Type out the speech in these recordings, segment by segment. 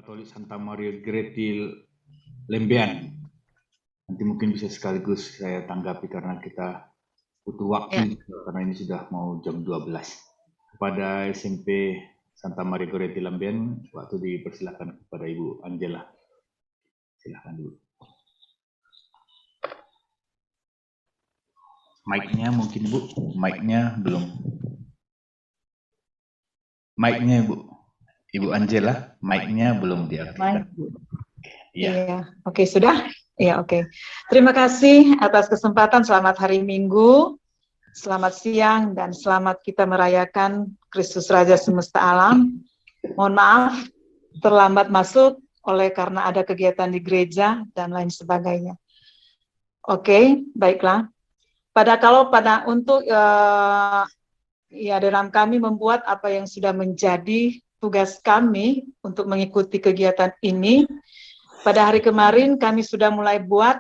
Katolik Santa Maria Goretti Lembean. Nanti mungkin bisa sekaligus saya tanggapi karena kita butuh waktu karena ini sudah mau jam 12. Kepada SMP Santa Maria Goretti Lembean, waktu dipersilakan kepada Ibu Angela. Silakan dulu. Mic-nya mungkin Bu, mic-nya belum. Mic-nya Ibu Angela, mic-nya belum diaktifkan. Iya, oke, sudah? Iya, oke. Terima kasih atas kesempatan. Selamat hari Minggu, selamat siang, dan selamat kita merayakan Kristus Raja Semesta Alam. Mohon maaf, terlambat masuk oleh karena ada kegiatan di gereja dan lain sebagainya. Oke, baiklah. Untuk dalam kami membuat apa yang sudah menjadi tugas kami untuk mengikuti kegiatan ini. Pada hari kemarin kami sudah mulai buat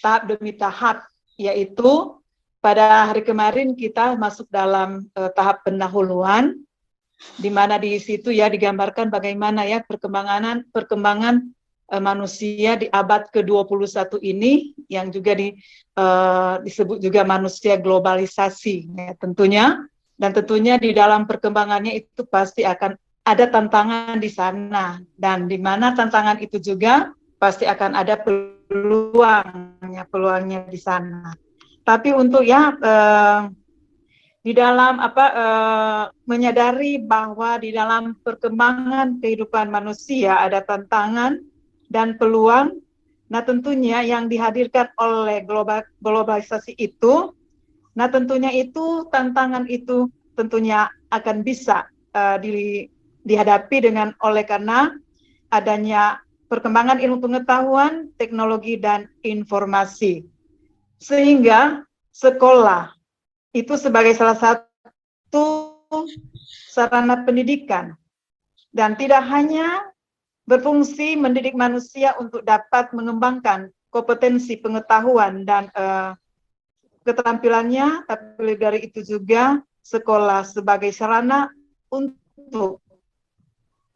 tahap demi tahap, yaitu pada hari kemarin kita masuk dalam tahap pendahuluan, di mana di situ ya digambarkan bagaimana ya perkembangan manusia di abad ke-21 ini, yang juga disebut juga manusia globalisasi, ya, tentunya. Dan tentunya di dalam perkembangannya itu pasti akan ada tantangan di sana, dan di mana tantangan itu juga pasti akan ada peluangnya di sana. Tapi untuk di dalam menyadari bahwa di dalam perkembangan kehidupan manusia ada tantangan dan peluang. Nah, tentunya yang dihadirkan oleh globalisasi itu, nah tentunya itu tantangan itu tentunya akan bisa dihadapi oleh karena adanya perkembangan ilmu pengetahuan, teknologi, dan informasi. Sehingga sekolah itu sebagai salah satu sarana pendidikan, dan tidak hanya berfungsi mendidik manusia untuk dapat mengembangkan kompetensi pengetahuan dan keterampilannya, tapi lebih dari itu juga sekolah sebagai sarana untuk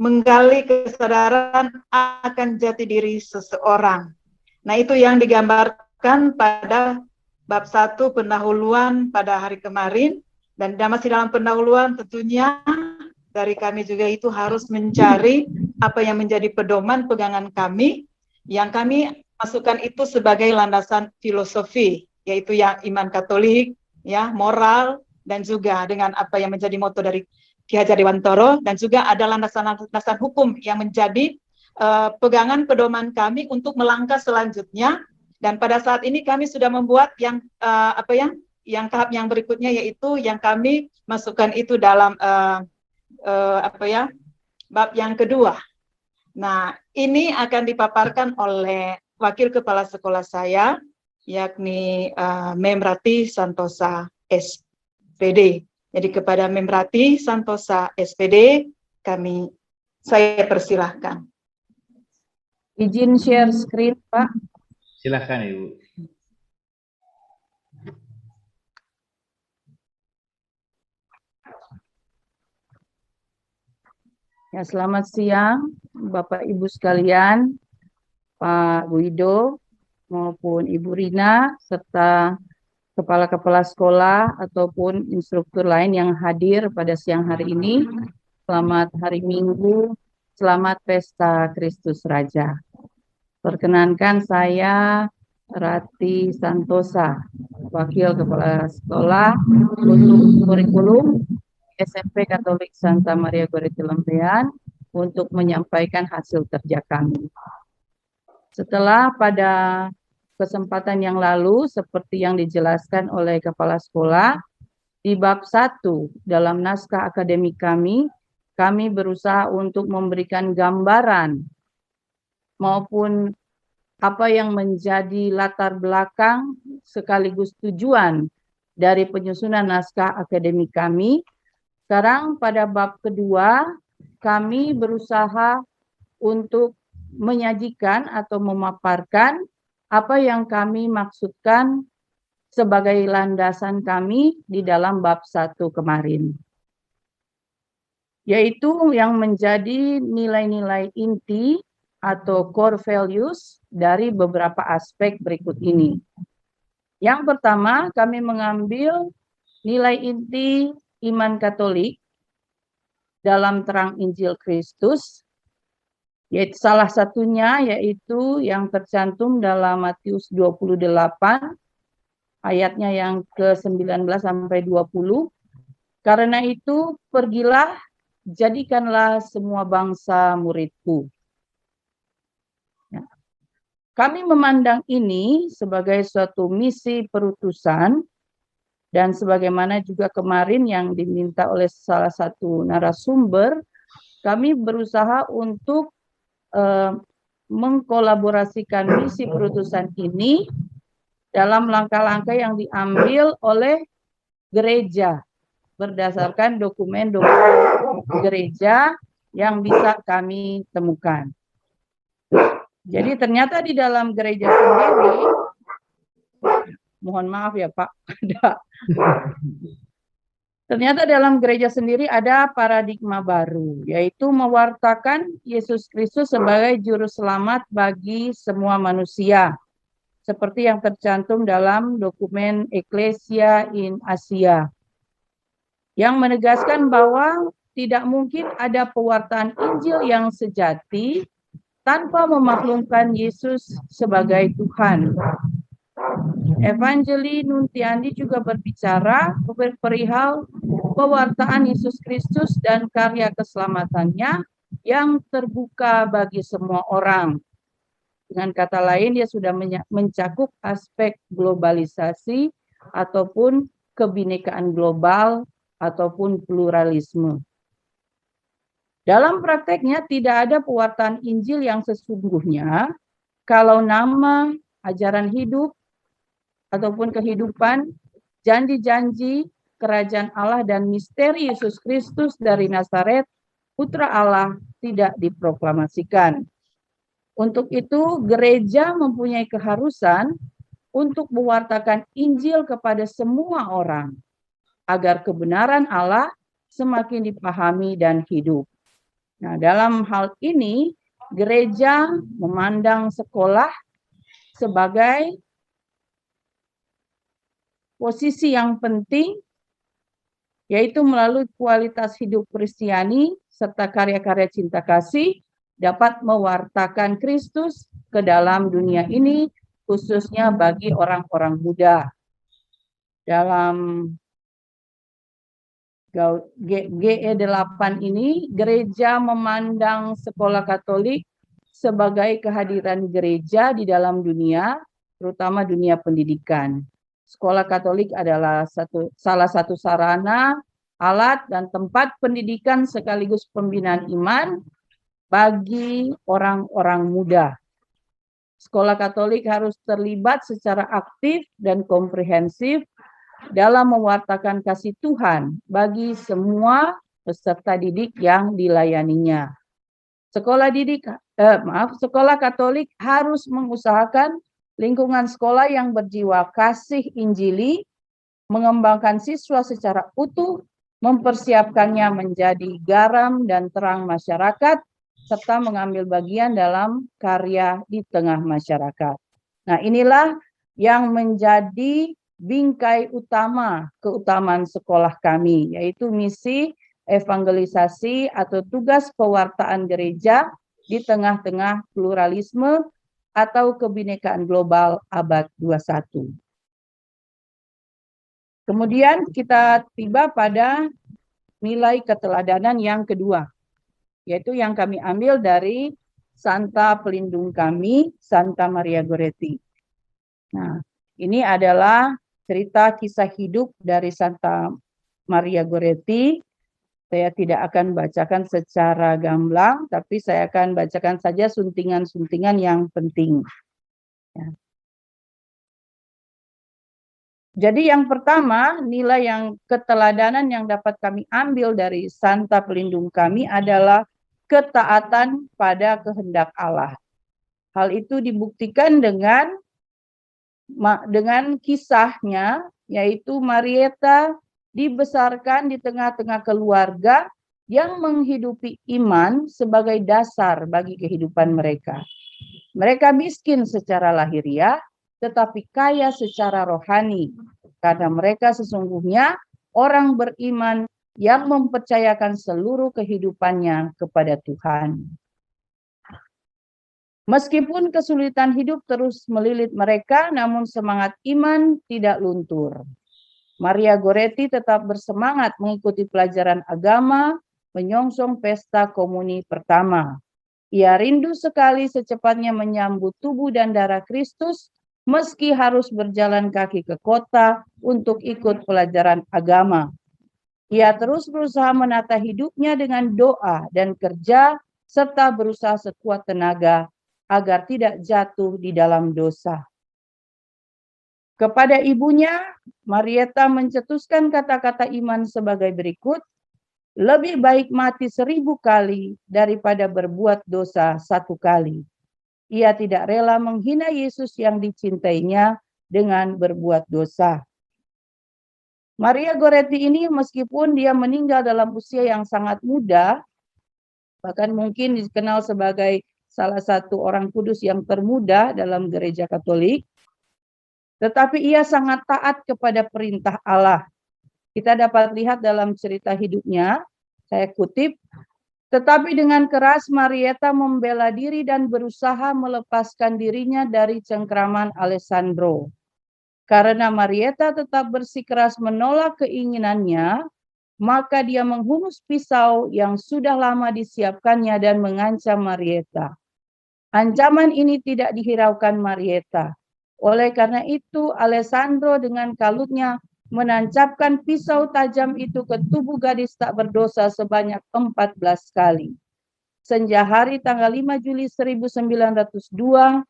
menggali kesadaran akan jati diri seseorang. Nah, itu yang digambarkan pada bab 1 pendahuluan pada hari kemarin, dan masih dalam pendahuluan tentunya dari kami juga itu harus mencari apa yang menjadi pedoman pegangan kami, yang kami masukkan itu sebagai landasan filosofi, yaitu yang iman Katolik, ya, moral, dan juga dengan apa yang menjadi moto dari Ki Hajar Dewantoro, dan juga ada landasan hukum yang menjadi pegangan pedoman kami untuk melangkah selanjutnya. Dan pada saat ini kami sudah membuat yang tahap yang berikutnya, yaitu yang kami masukkan itu dalam bab yang kedua. Nah, ini akan dipaparkan oleh wakil kepala sekolah saya, yakni Memrati Santosa SPD. Jadi kepada Memrati Santosa SPD, saya persilahkan. Izin share screen, Pak. Silahkan Ibu. Ya, selamat siang Bapak Ibu sekalian, Pak Guido maupun Ibu Rina, serta kepala-kepala sekolah ataupun instruktur lain yang hadir pada siang hari ini. Selamat hari Minggu, selamat Pesta Kristus Raja. Perkenankan saya Rati Santosa, Wakil Kepala Sekolah untuk kurikulum SMP Katolik Santa Maria Goretti Lembean, untuk menyampaikan hasil kerja kami. Setelah pada kesempatan yang lalu, seperti yang dijelaskan oleh Kepala Sekolah, di bab 1 dalam naskah akademik kami berusaha untuk memberikan gambaran maupun apa yang menjadi latar belakang sekaligus tujuan dari penyusunan naskah akademik kami. Sekarang pada bab kedua, kami berusaha untuk menyajikan atau memaparkan apa yang kami maksudkan sebagai landasan kami di dalam bab 1 kemarin. yaitu yang menjadi nilai-nilai inti atau core values dari beberapa aspek berikut ini. Yang pertama, kami mengambil nilai inti iman Katolik dalam terang Injil Kristus, yaitu salah satunya yaitu yang tercantum dalam Matius 28 ayatnya yang ke-19 sampai 20. Karena itu pergilah, jadikanlah semua bangsa muridku. Ya. Kami memandang ini sebagai suatu misi perutusan, dan sebagaimana juga kemarin yang diminta oleh salah satu narasumber, kami berusaha untuk mengkolaborasikan misi perutusan ini dalam langkah-langkah yang diambil oleh gereja berdasarkan dokumen-dokumen gereja yang bisa kami temukan. Jadi ternyata di dalam gereja sendiri, mohon maaf ya Pak, ternyata dalam gereja sendiri ada paradigma baru, yaitu mewartakan Yesus Kristus sebagai juru selamat bagi semua manusia, seperti yang tercantum dalam dokumen Ecclesia in Asia, yang menegaskan bahwa tidak mungkin ada pewartaan Injil yang sejati tanpa memaklumkan Yesus sebagai Tuhan. Evangelii Nuntiandi juga berbicara perihal pewartaan Yesus Kristus dan karya keselamatannya yang terbuka bagi semua orang. Dengan kata lain, dia sudah mencakup aspek globalisasi ataupun kebinekaan global ataupun pluralisme. Dalam prakteknya tidak ada pewartaan Injil yang sesungguhnya kalau nama, ajaran hidup, ataupun kehidupan, janji-janji kerajaan Allah dan misteri Yesus Kristus dari Nazaret, Putra Allah, tidak diproklamasikan. Untuk itu, gereja mempunyai keharusan untuk mewartakan Injil kepada semua orang, agar kebenaran Allah semakin dipahami dan hidup. Nah, dalam hal ini, gereja memandang sekolah sebagai posisi yang penting, yaitu melalui kualitas hidup Kristiani serta karya-karya cinta kasih dapat mewartakan Kristus ke dalam dunia ini, khususnya bagi orang-orang muda. Dalam GE8 ini, gereja memandang sekolah Katolik sebagai kehadiran gereja di dalam dunia, terutama dunia pendidikan. Sekolah Katolik adalah salah satu sarana, alat, dan tempat pendidikan sekaligus pembinaan iman bagi orang-orang muda. Sekolah Katolik harus terlibat secara aktif dan komprehensif dalam mewartakan kasih Tuhan bagi semua peserta didik yang dilayaninya. Sekolah Katolik harus mengusahakan lingkungan sekolah yang berjiwa kasih Injili, mengembangkan siswa secara utuh, mempersiapkannya menjadi garam dan terang masyarakat, serta mengambil bagian dalam karya di tengah masyarakat. Nah, inilah yang menjadi bingkai utama keutamaan sekolah kami, yaitu misi evangelisasi atau tugas pewartaan gereja di tengah-tengah pluralisme atau kebinekaan global abad 21. Kemudian kita tiba pada nilai keteladanan yang kedua, yaitu yang kami ambil dari Santa Pelindung kami, Santa Maria Goretti. Nah, ini adalah cerita kisah hidup dari Santa Maria Goretti. Saya tidak akan bacakan secara gamblang, tapi saya akan bacakan saja suntingan-suntingan yang penting. Ya. Jadi yang pertama, nilai yang keteladanan yang dapat kami ambil dari Santa Pelindung kami adalah ketaatan pada kehendak Allah. Hal itu dibuktikan dengan kisahnya, yaitu Marieta dibesarkan di tengah-tengah keluarga yang menghidupi iman sebagai dasar bagi kehidupan mereka. Mereka miskin secara lahiriah, tetapi kaya secara rohani, karena mereka sesungguhnya orang beriman yang mempercayakan seluruh kehidupannya kepada Tuhan. Meskipun kesulitan hidup terus melilit mereka, namun semangat iman tidak luntur. Maria Goretti tetap bersemangat mengikuti pelajaran agama, menyongsong pesta komuni pertama. Ia rindu sekali secepatnya menyambut tubuh dan darah Kristus, meski harus berjalan kaki ke kota untuk ikut pelajaran agama. Ia terus berusaha menata hidupnya dengan doa dan kerja, serta berusaha sekuat tenaga agar tidak jatuh di dalam dosa. Kepada ibunya, Marieta mencetuskan kata-kata iman sebagai berikut, lebih baik mati 1000 kali daripada berbuat dosa 1 kali. Ia tidak rela menghina Yesus yang dicintainya dengan berbuat dosa. Maria Goretti ini meskipun dia meninggal dalam usia yang sangat muda, bahkan mungkin dikenal sebagai salah satu orang kudus yang termuda dalam gereja Katolik, tetapi ia sangat taat kepada perintah Allah. Kita dapat lihat dalam cerita hidupnya, saya kutip, tetapi dengan keras Marieta membela diri dan berusaha melepaskan dirinya dari cengkraman Alessandro. Karena Marieta tetap bersikeras menolak keinginannya, maka dia menghunus pisau yang sudah lama disiapkannya dan mengancam Marieta. Ancaman ini tidak dihiraukan Marieta. Oleh karena itu, Alessandro dengan kalutnya menancapkan pisau tajam itu ke tubuh gadis tak berdosa sebanyak 14 kali. Senja hari tanggal 5 Juli 1902,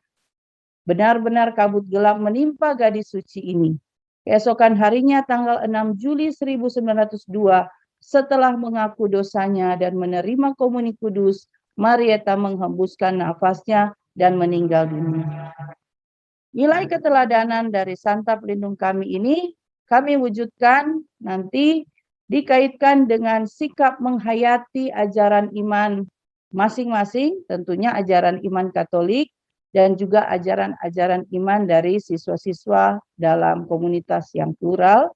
benar-benar kabut gelap menimpa gadis suci ini. Keesokan harinya tanggal 6 Juli 1902, setelah mengaku dosanya dan menerima komuni kudus, Marieta menghembuskan nafasnya dan meninggal dunia. Nilai keteladanan dari Santa Pelindung kami ini kami wujudkan nanti dikaitkan dengan sikap menghayati ajaran iman masing-masing, tentunya ajaran iman Katolik dan juga ajaran-ajaran iman dari siswa-siswa dalam komunitas yang plural,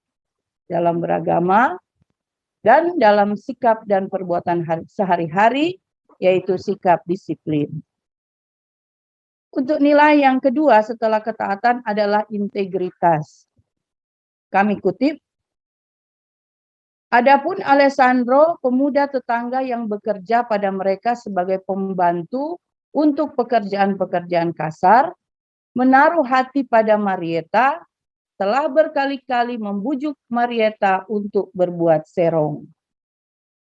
dalam beragama, dan dalam sikap dan perbuatan sehari-hari, yaitu sikap disiplin. Untuk nilai yang kedua setelah ketaatan adalah integritas. Kami kutip, adapun Alessandro, pemuda tetangga yang bekerja pada mereka sebagai pembantu untuk pekerjaan-pekerjaan kasar, menaruh hati pada Marieta, telah berkali-kali membujuk Marieta untuk berbuat serong.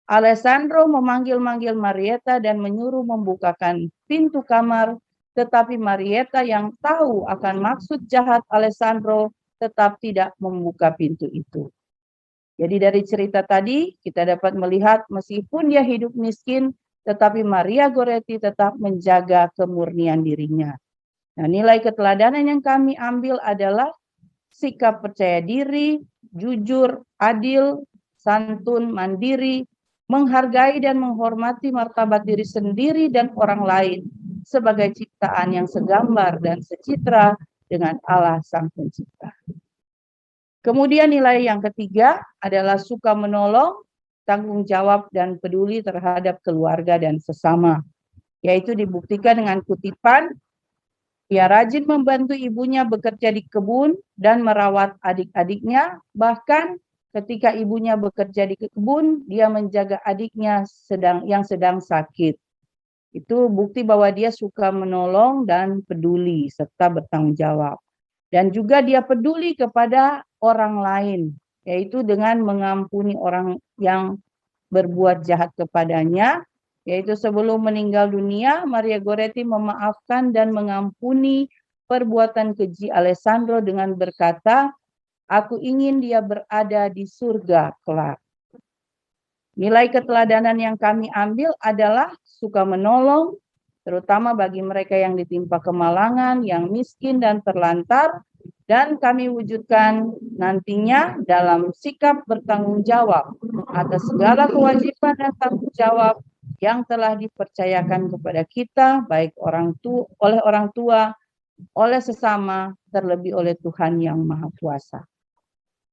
Alessandro memanggil-manggil Marieta dan menyuruh membukakan pintu kamar, tetapi Marieta yang tahu akan maksud jahat Alessandro tetap tidak membuka pintu itu. Jadi dari cerita tadi kita dapat melihat meskipun dia hidup miskin, tetapi Maria Goretti tetap menjaga kemurnian dirinya. Nah, nilai keteladanan yang kami ambil adalah sikap percaya diri, jujur, adil, santun, mandiri, menghargai dan menghormati martabat diri sendiri dan orang lain sebagai ciptaan yang segambar dan secitra dengan Allah Sang Pencipta. Kemudian nilai yang ketiga adalah suka menolong, tanggung jawab dan peduli terhadap keluarga dan sesama, yaitu dibuktikan dengan kutipan, ia rajin membantu ibunya bekerja di kebun dan merawat adik-adiknya, bahkan ketika ibunya bekerja di kebun, dia menjaga adiknya yang sedang sakit. Itu bukti bahwa dia suka menolong dan peduli serta bertanggung jawab. Dan juga dia peduli kepada orang lain, yaitu dengan mengampuni orang yang berbuat jahat kepadanya, yaitu sebelum meninggal dunia, Maria Goretti memaafkan dan mengampuni perbuatan keji Alessandro dengan berkata, aku ingin dia berada di surga kelak. Nilai keteladanan yang kami ambil adalah suka menolong, terutama bagi mereka yang ditimpa kemalangan, yang miskin dan terlantar, dan kami wujudkan nantinya dalam sikap bertanggung jawab atas segala kewajiban dan tanggung jawab yang telah dipercayakan kepada kita, baik oleh orang tua, oleh sesama, terlebih oleh Tuhan Yang Maha Kuasa.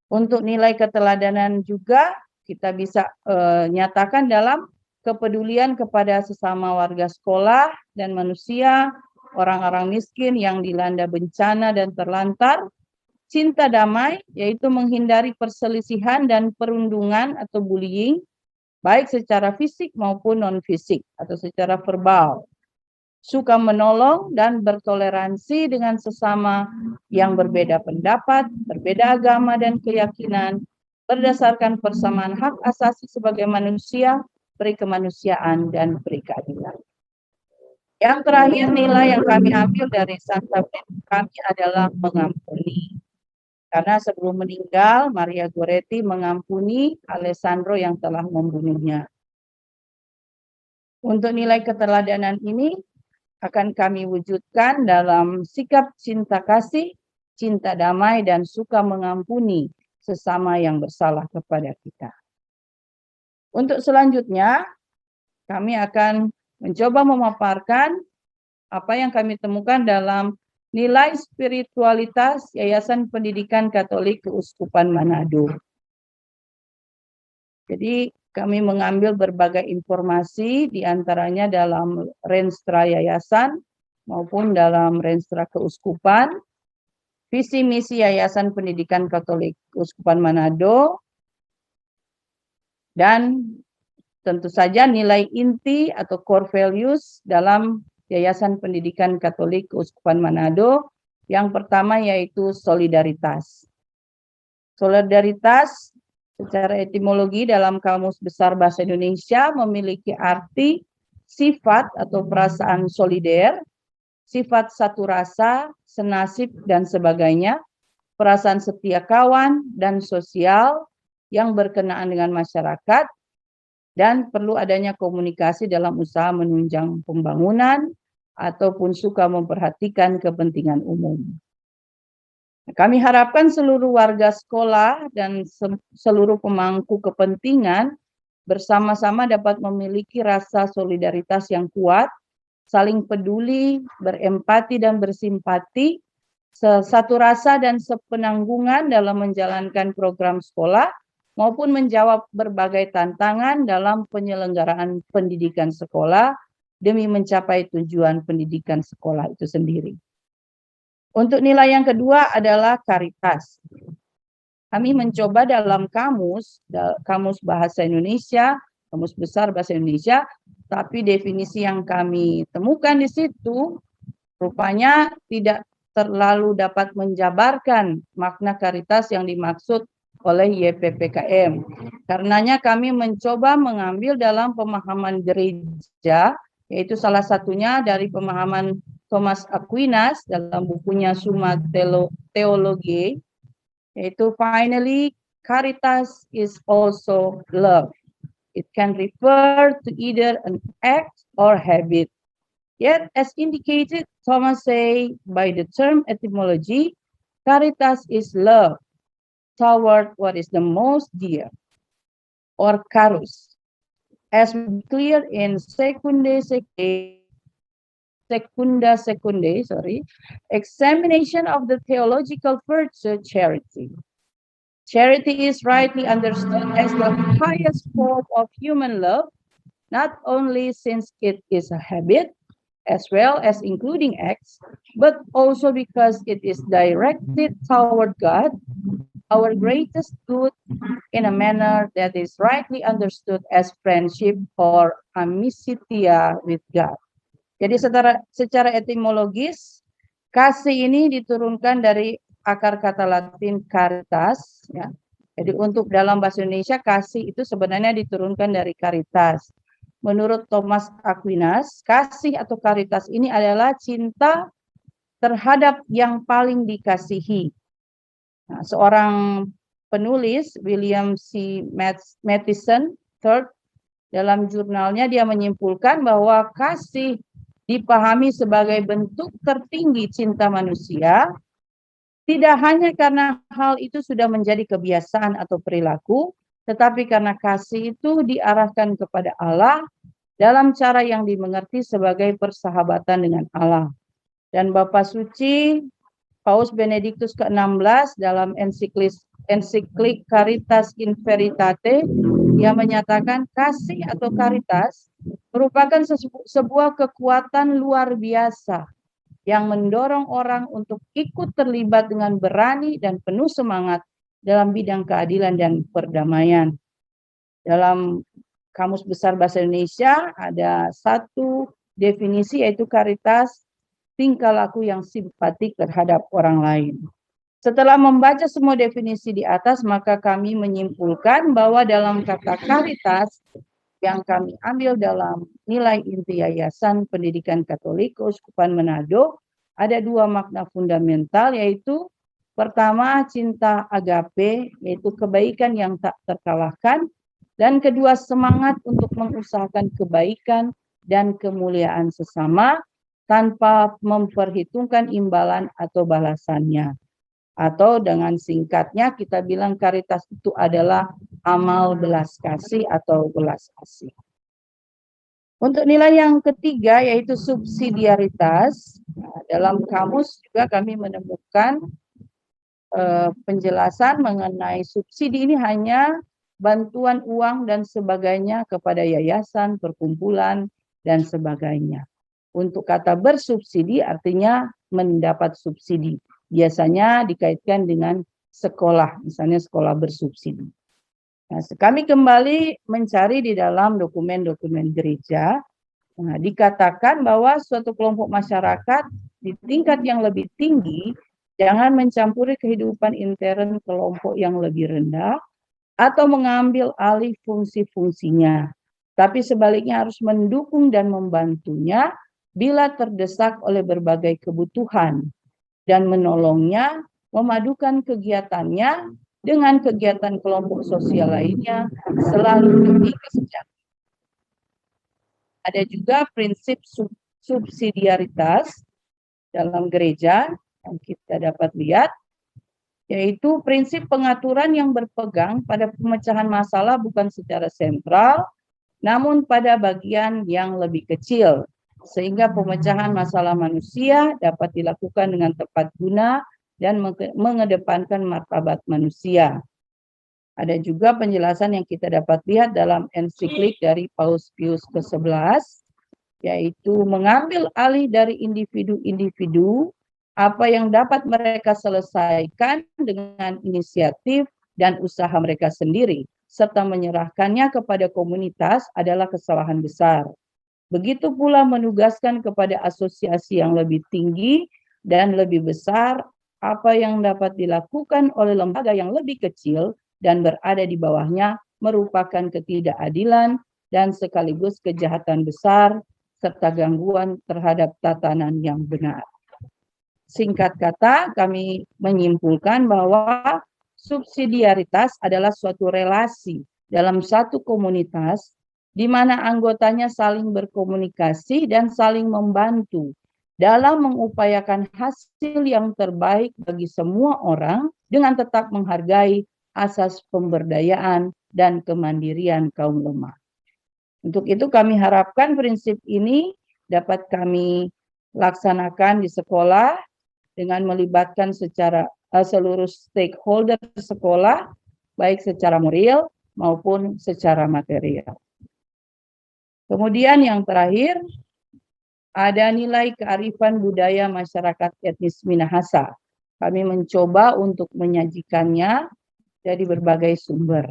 Untuk nilai keteladanan juga kita bisa nyatakan dalam kepedulian kepada sesama warga sekolah dan manusia, orang-orang miskin yang dilanda bencana dan terlantar, cinta damai, yaitu menghindari perselisihan dan perundungan atau bullying, baik secara fisik maupun non-fisik atau secara verbal. Suka menolong dan bertoleransi dengan sesama yang berbeda pendapat, berbeda agama dan keyakinan, berdasarkan persamaan hak asasi sebagai manusia, peri kemanusiaan, dan peri keadilan. Yang terakhir, nilai yang kami ambil dari Santa Benedicta kami adalah mengampuni. Karena sebelum meninggal, Maria Goretti mengampuni Alessandro yang telah membunuhnya. Untuk nilai keteladanan ini akan kami wujudkan dalam sikap cinta kasih, cinta damai, dan suka mengampuni sesama yang bersalah kepada kita. Untuk selanjutnya, kami akan mencoba memaparkan apa yang kami temukan dalam nilai spiritualitas Yayasan Pendidikan Katolik Keuskupan Manado. Jadi kami mengambil berbagai informasi diantaranya dalam renstra yayasan maupun dalam renstra keuskupan, visi misi Yayasan Pendidikan Katolik Keuskupan Manado, dan tentu saja nilai inti atau core values dalam Yayasan Pendidikan Katolik Keuskupan Manado. Yang pertama yaitu solidaritas. Solidaritas secara etimologi dalam Kamus Besar Bahasa Indonesia memiliki arti sifat atau perasaan solider, sifat satu rasa, senasib, dan sebagainya, perasaan setia kawan dan sosial yang berkenaan dengan masyarakat, dan perlu adanya komunikasi dalam usaha menunjang pembangunan ataupun suka memperhatikan kepentingan umum. Kami harapkan seluruh warga sekolah dan seluruh pemangku kepentingan bersama-sama dapat memiliki rasa solidaritas yang kuat, saling peduli, berempati dan bersimpati, satu rasa dan sepenanggungan dalam menjalankan program sekolah maupun menjawab berbagai tantangan dalam penyelenggaraan pendidikan sekolah demi mencapai tujuan pendidikan sekolah itu sendiri. Untuk nilai yang kedua adalah karitas. Kami mencoba dalam kamus bahasa Indonesia, Kamus Besar Bahasa Indonesia, tapi definisi yang kami temukan di situ rupanya tidak terlalu dapat menjabarkan makna karitas yang dimaksud oleh YPPKM. Karenanya kami mencoba mengambil dalam pemahaman gereja, yaitu salah satunya dari pemahaman Thomas Aquinas dalam bukunya Summa Theologiae, yaitu finally, caritas is also love. It can refer to either an act or habit. Yet, as indicated, Thomas say by the term etymology, caritas is love toward what is the most dear, or carus. As clear in Secunda Secundae, examination of the theological virtue charity. Charity is rightly understood as the highest form of human love, not only since it is a habit, as well as including acts, but also because it is directed toward God, our greatest good, in a manner that is rightly understood as friendship or amicitia with God. Jadi secara etimologis, kasih ini diturunkan dari akar kata Latin caritas. Ya. Jadi untuk dalam bahasa Indonesia, kasih itu sebenarnya diturunkan dari caritas. Menurut Thomas Aquinas, kasih atau caritas ini adalah cinta terhadap yang paling dikasihi. Nah, seorang penulis, William C. Matheson III, dalam jurnalnya dia menyimpulkan bahwa kasih dipahami sebagai bentuk tertinggi cinta manusia Tidak hanya karena hal itu sudah menjadi kebiasaan atau perilaku, tetapi karena kasih itu diarahkan kepada Allah dalam cara yang dimengerti sebagai persahabatan dengan Allah. Dan Bapak Suci Paus Benedictus ke-16 dalam ensiklik Caritas in Veritate, ia menyatakan kasih atau caritas merupakan sebuah kekuatan luar biasa yang mendorong orang untuk ikut terlibat dengan berani dan penuh semangat dalam bidang keadilan dan perdamaian. Dalam Kamus Besar Bahasa Indonesia ada satu definisi, yaitu caritas tingkah laku yang simpatik terhadap orang lain. Setelah membaca semua definisi di atas, maka kami menyimpulkan bahwa dalam kata caritas yang kami ambil dalam nilai inti Yayasan Pendidikan Katolik Keuskupan Manado, ada dua makna fundamental, yaitu pertama cinta agape, yaitu kebaikan yang tak terkalahkan, dan kedua semangat untuk mengusahakan kebaikan dan kemuliaan sesama tanpa memperhitungkan imbalan atau balasannya. Atau dengan singkatnya kita bilang caritas itu adalah amal belas kasih atau belas kasih. Untuk nilai yang ketiga yaitu subsidiaritas, dalam kamus juga kami menemukan penjelasan mengenai subsidi ini hanya bantuan uang dan sebagainya kepada yayasan, perkumpulan, dan sebagainya. Untuk kata bersubsidi artinya mendapat subsidi. Biasanya dikaitkan dengan sekolah, misalnya sekolah bersubsidi. Nah, kami kembali mencari di dalam dokumen-dokumen gereja. Nah, dikatakan bahwa suatu kelompok masyarakat di tingkat yang lebih tinggi jangan mencampuri kehidupan intern kelompok yang lebih rendah atau mengambil alih fungsi-fungsinya, tapi sebaliknya harus mendukung dan membantunya bila terdesak oleh berbagai kebutuhan dan menolongnya, memadukan kegiatannya dengan kegiatan kelompok sosial lainnya selalu demi kesejahteraan. Ada juga prinsip subsidiaritas dalam gereja yang kita dapat lihat, yaitu prinsip pengaturan yang berpegang pada pemecahan masalah bukan secara sentral, namun pada bagian yang lebih kecil, sehingga pemecahan masalah manusia dapat dilakukan dengan tepat guna dan mengedepankan martabat manusia. Ada juga penjelasan yang kita dapat lihat dalam ensiklik dari Paus Pius ke-11, yaitu mengambil alih dari individu-individu apa yang dapat mereka selesaikan dengan inisiatif dan usaha mereka sendiri, serta menyerahkannya kepada komunitas adalah kesalahan besar. Begitu pula menugaskan kepada asosiasi yang lebih tinggi dan lebih besar apa yang dapat dilakukan oleh lembaga yang lebih kecil dan berada di bawahnya merupakan ketidakadilan dan sekaligus kejahatan besar serta gangguan terhadap tatanan yang benar. Singkat kata, kami menyimpulkan bahwa subsidiaritas adalah suatu relasi dalam satu komunitas di mana anggotanya saling berkomunikasi dan saling membantu dalam mengupayakan hasil yang terbaik bagi semua orang dengan tetap menghargai asas pemberdayaan dan kemandirian kaum lemah. Untuk itu kami harapkan prinsip ini dapat kami laksanakan di sekolah dengan melibatkan secara seluruh stakeholder sekolah, baik secara moral maupun secara material. Kemudian yang terakhir, ada nilai kearifan budaya masyarakat etnis Minahasa. Kami mencoba untuk menyajikannya dari berbagai sumber.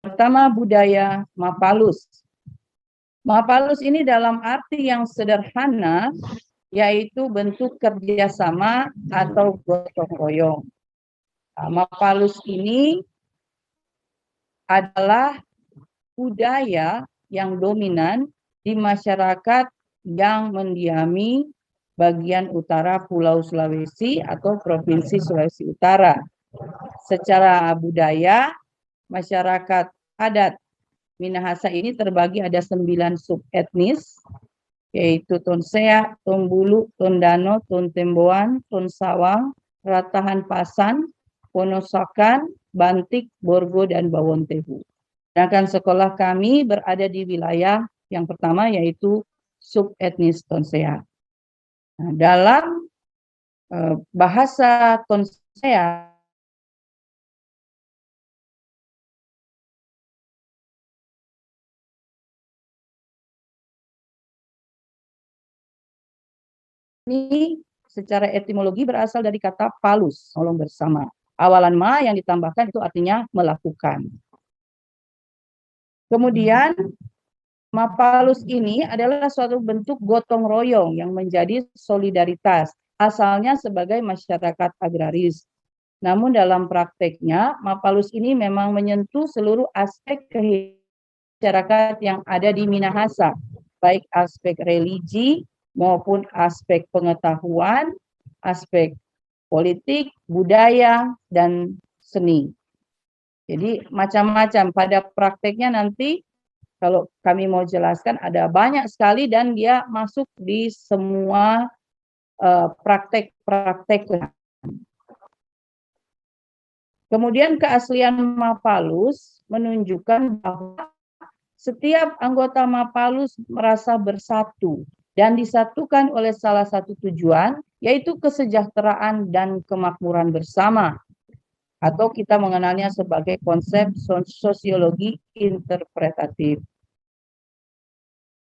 Pertama, budaya Mapalus. Mapalus ini dalam arti yang sederhana, yaitu bentuk kerjasama atau gotong royong. Mapalus ini adalah budaya yang dominan di masyarakat yang mendiami bagian utara Pulau Sulawesi atau Provinsi Sulawesi Utara. Secara budaya, masyarakat adat Minahasa ini terbagi ada 9 subetnis, yaitu Tonsea, Tombulu, Tondano, Tontemboan, Tonsawang, Ratahan Pasan, Wonosakan, Bantik, Borgo, dan Bawontehu. Sedangkan sekolah kami berada di wilayah yang pertama yaitu subetnis Tonsea. Nah, dalam bahasa Tonsea ini secara etimologi berasal dari kata palus, tolong bersama. Awalan ma yang ditambahkan itu artinya melakukan. Kemudian mapalus ini adalah suatu bentuk gotong royong yang menjadi solidaritas, asalnya sebagai masyarakat agraris. Namun dalam prakteknya, mapalus ini memang menyentuh seluruh aspek kehidupan masyarakat yang ada di Minahasa, baik aspek religi maupun aspek pengetahuan, aspek politik, budaya, dan seni. Jadi macam-macam. Pada prakteknya nanti kalau kami mau jelaskan ada banyak sekali dan dia masuk di semua praktek-praktek. Kemudian keaslian Mapalus menunjukkan bahwa setiap anggota Mapalus merasa bersatu dan disatukan oleh salah satu tujuan, yaitu kesejahteraan dan kemakmuran bersama. Atau kita mengenalnya sebagai konsep sosiologi interpretatif.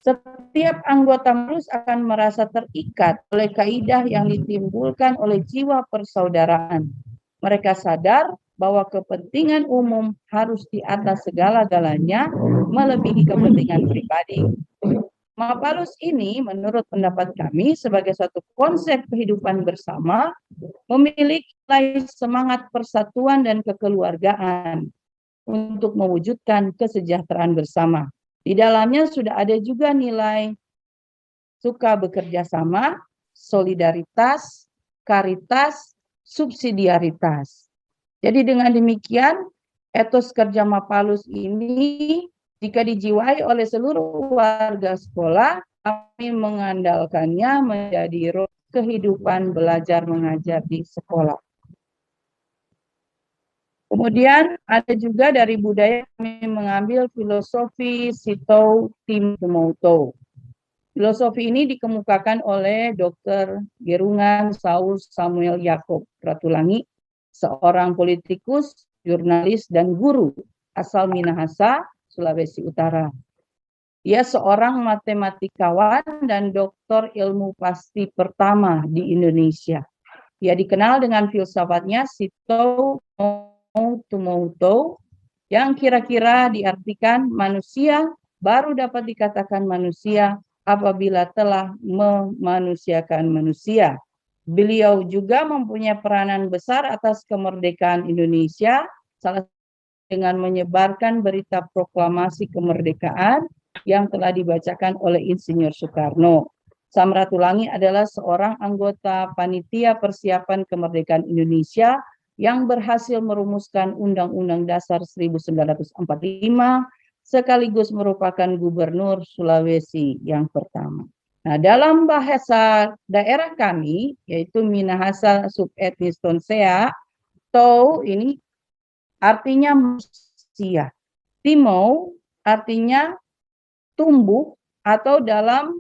Setiap anggota Mapalus akan merasa terikat oleh kaidah yang ditimbulkan oleh jiwa persaudaraan. Mereka sadar bahwa kepentingan umum harus di atas segala-galanya melebihi kepentingan pribadi. Mapalus ini menurut pendapat kami sebagai suatu konsep kehidupan bersama memiliki semangat persatuan dan kekeluargaan untuk mewujudkan kesejahteraan bersama. Di dalamnya sudah ada juga nilai suka bekerja sama, solidaritas, karitas, subsidiaritas. Jadi dengan demikian, etos kerja Mapalus ini jika dijiwai oleh seluruh warga sekolah, kami mengandalkannya menjadi kehidupan belajar mengajar di sekolah. Kemudian ada juga dari budaya kami mengambil filosofi Sitou Timoutou. Filosofi ini dikemukakan oleh Dr. Gerungan Saul Samuel Yakob Ratulangi, seorang politikus, jurnalis, dan guru asal Minahasa, Sulawesi Utara. Dia seorang matematikawan dan doktor ilmu pasti pertama di Indonesia. Dia dikenal dengan filsafatnya Sitou Timoutou, yang kira-kira diartikan manusia baru dapat dikatakan manusia apabila telah memanusiakan manusia. Beliau juga mempunyai peranan besar atas kemerdekaan Indonesia, salah dengan menyebarkan berita proklamasi kemerdekaan yang telah dibacakan oleh Insinyur Soekarno. Sam Ratulangi adalah seorang anggota panitia persiapan kemerdekaan Indonesia yang berhasil merumuskan Undang-Undang Dasar 1945 sekaligus merupakan gubernur Sulawesi yang pertama. Nah, dalam bahasa daerah kami, yaitu Minahasa subetnis Tonsea, Tou ini artinya manusia. Timou artinya tumbuh atau dalam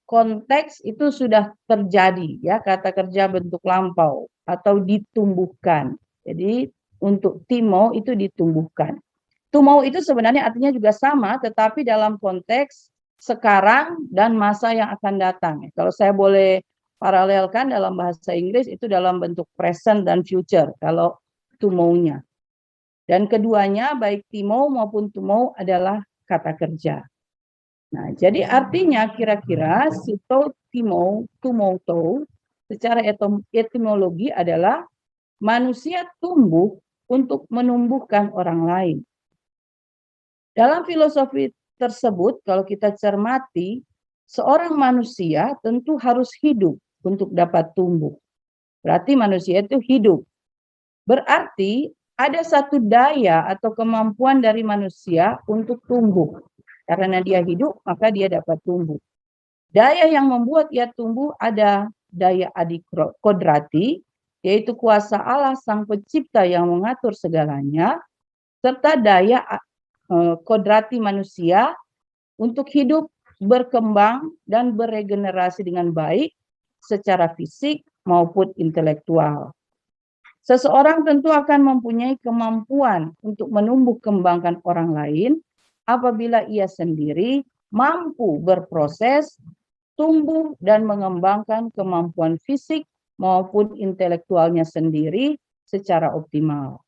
konteks itu sudah terjadi, ya, kata kerja bentuk lampau atau ditumbuhkan. Jadi untuk Timou itu ditumbuhkan. Tumou itu sebenarnya artinya juga sama, tetapi dalam konteks sekarang dan masa yang akan datang. Kalau saya boleh paralelkan dalam bahasa Inggris itu dalam bentuk present dan future kalau Tumou-nya. Dan keduanya baik Timou maupun Tumou adalah kata kerja. Nah, jadi artinya kira-kira Sitou Timoutou secara etimologi adalah manusia tumbuh untuk menumbuhkan orang lain. Dalam filosofi tersebut, kalau kita cermati, seorang manusia tentu harus hidup untuk dapat tumbuh. Berarti manusia itu hidup. Berarti ada satu daya atau kemampuan dari manusia untuk tumbuh. Karena dia hidup, maka dia dapat tumbuh. Daya yang membuat ia tumbuh ada daya adikodrati, yaitu kuasa Allah Sang Pencipta yang mengatur segalanya, serta daya kodrati manusia untuk hidup, berkembang, dan beregenerasi dengan baik secara fisik maupun intelektual. Seseorang tentu akan mempunyai kemampuan untuk menumbuh kembangkan orang lain apabila ia sendiri mampu berproses, tumbuh, dan mengembangkan kemampuan fisik maupun intelektualnya sendiri secara optimal.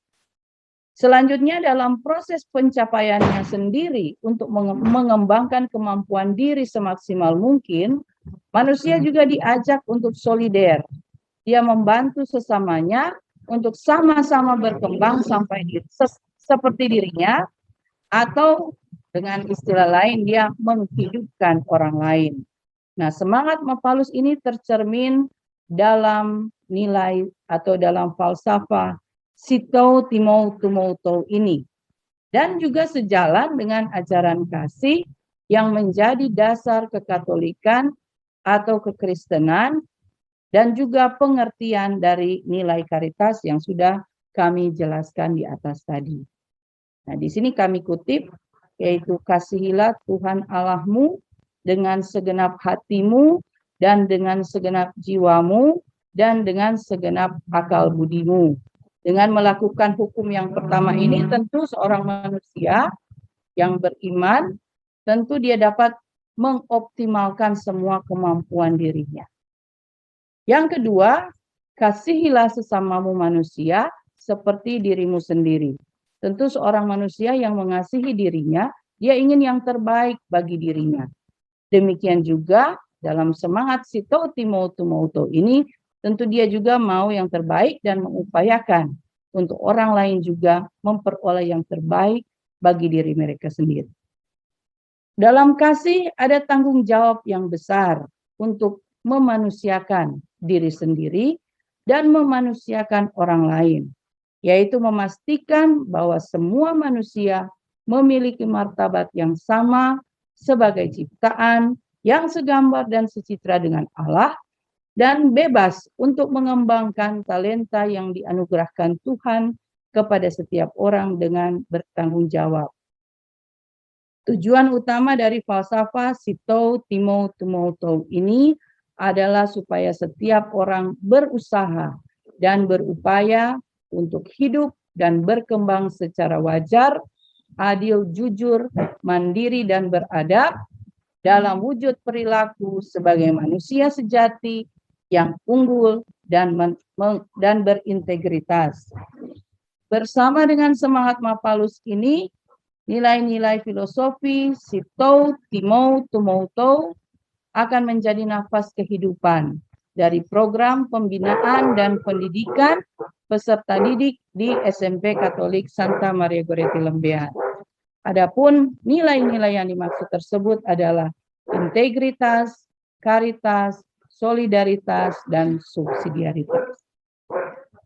Selanjutnya, dalam proses pencapaiannya sendiri untuk mengembangkan kemampuan diri semaksimal mungkin, manusia juga diajak untuk solider. Dia membantu sesamanya untuk sama-sama berkembang sampai seperti dirinya, atau dengan istilah lain, dia menghidupkan orang lain. Nah, semangat Mapalus ini tercermin dalam nilai atau dalam falsafah Sito Timou Tumoutou ini, dan juga sejalan dengan ajaran kasih yang menjadi dasar kekatolikan atau kekristenan, dan juga pengertian dari nilai karitas yang sudah kami jelaskan di atas tadi. Nah, di sini kami kutip, yaitu kasihilah Tuhan Allahmu dengan segenap hatimu dan dengan segenap jiwamu dan dengan segenap akal budimu. Dengan melakukan hukum yang pertama ini, tentu seorang manusia yang beriman, tentu dia dapat mengoptimalkan semua kemampuan dirinya. Yang kedua, kasihilah sesamamu manusia seperti dirimu sendiri. Tentu seorang manusia yang mengasihi dirinya, dia ingin yang terbaik bagi dirinya. Demikian juga dalam semangat Sito Timou Tumoutou ini, tentu dia juga mau yang terbaik dan mengupayakan untuk orang lain juga memperoleh yang terbaik bagi diri mereka sendiri. Dalam kasih ada tanggung jawab yang besar untuk memanusiakan diri sendiri dan memanusiakan orang lain, yaitu memastikan bahwa semua manusia memiliki martabat yang sama sebagai ciptaan yang segambar dan secitra dengan Allah, dan bebas untuk mengembangkan talenta yang dianugerahkan Tuhan kepada setiap orang dengan bertanggung jawab. Tujuan utama dari falsafah Sito Timou Tumoutou ini adalah supaya setiap orang berusaha dan berupaya untuk hidup dan berkembang secara wajar, adil, jujur, mandiri, dan beradab dalam wujud perilaku sebagai manusia sejati yang unggul dan berintegritas. Bersama dengan semangat Mapalus ini, nilai-nilai filosofi Sito Timou Tumoutou akan menjadi nafas kehidupan dari program pembinaan dan pendidikan peserta didik di SMP Katolik Santa Maria Goretti Lembean. Adapun nilai-nilai yang dimaksud tersebut adalah integritas, karitas, solidaritas, dan subsidiaritas.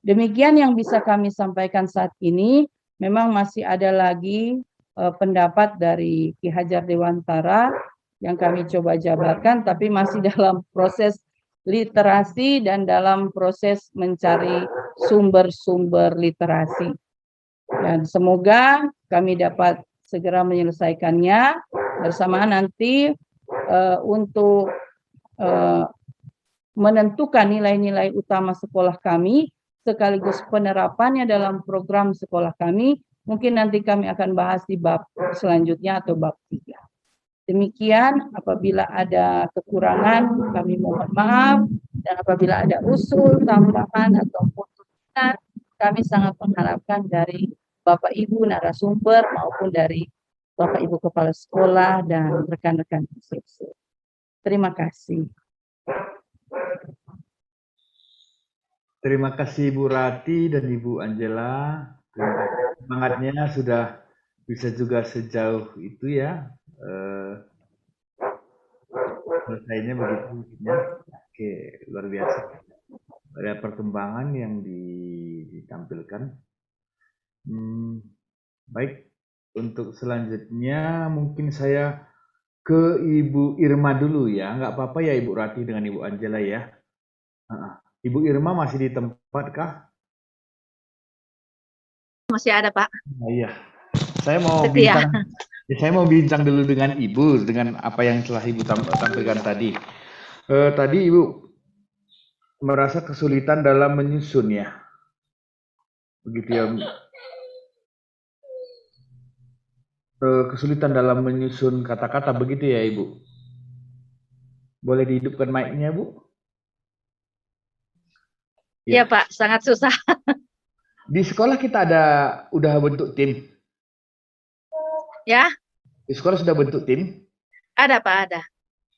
Demikian yang bisa kami sampaikan saat ini. Memang masih ada lagi pendapat dari Ki Hajar Dewantara yang kami coba jabarkan, tapi masih dalam proses literasi dan dalam proses mencari sumber-sumber literasi. Dan semoga kami dapat segera menyelesaikannya bersamaan nanti untuk menentukan nilai-nilai utama sekolah kami sekaligus penerapannya dalam program sekolah kami. Mungkin nanti kami akan bahas di bab selanjutnya atau bab 3. Demikian, apabila ada kekurangan kami mohon maaf, dan apabila ada usul, tambahan ataupun tuntutan, kami sangat mengharapkan dari Bapak Ibu narasumber maupun dari Bapak Ibu Kepala Sekolah dan rekan-rekan instruktur. Terima kasih. Terima kasih Ibu Rati dan Ibu Angela. Semangatnya sudah bisa juga sejauh itu ya. Selesainya begitu ya. Oke, luar biasa. Ada perkembangan yang ditampilkan. Baik, untuk selanjutnya mungkin saya ke Ibu Irma dulu ya. Nggak apa-apa ya Ibu Rati dengan Ibu Angela ya. Ibu Irma masih di tempat kah? Masih ada, Pak. Nah, iya. Saya mau Setia. bincang dulu dengan Ibu dengan apa yang telah Ibu tampilkan tadi. Tadi Ibu merasa kesulitan dalam menyusun ya, begitu ya. Kesulitan dalam menyusun kata-kata begitu ya Ibu. Boleh dihidupkan mic-nya Bu? Iya, Pak, sangat susah. Di sekolah kita udah bentuk tim. Ya, Di sekolah sudah bentuk tim. ada, Pak, ada.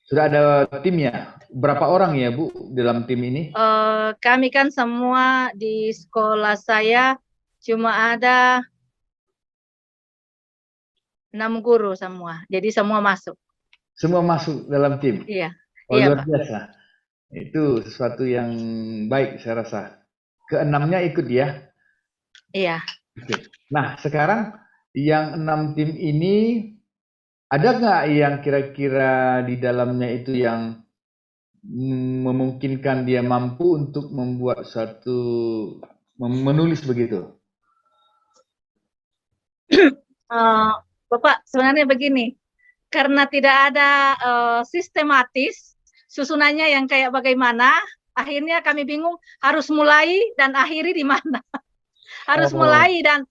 Sudah ada timnya. Berapa orang ya Bu dalam tim ini? Kami kan semua di sekolah saya cuma ada 6 guru semua. Jadi semua masuk. Semua masuk dalam tim. Iya. Oh, Iya, luar Pak. biasa. Itu sesuatu yang baik saya rasa. Keenamnya ikut ya. Iya. Oke. Nah, sekarang yang 6 tim ini ada nggak yang kira-kira di dalamnya itu yang memungkinkan dia mampu untuk membuat satu menulis begitu? Bapak, sebenarnya begini, karena tidak ada sistematis susunannya yang kayak bagaimana, akhirnya kami bingung harus mulai dan akhiri di mana. Harus mulai dan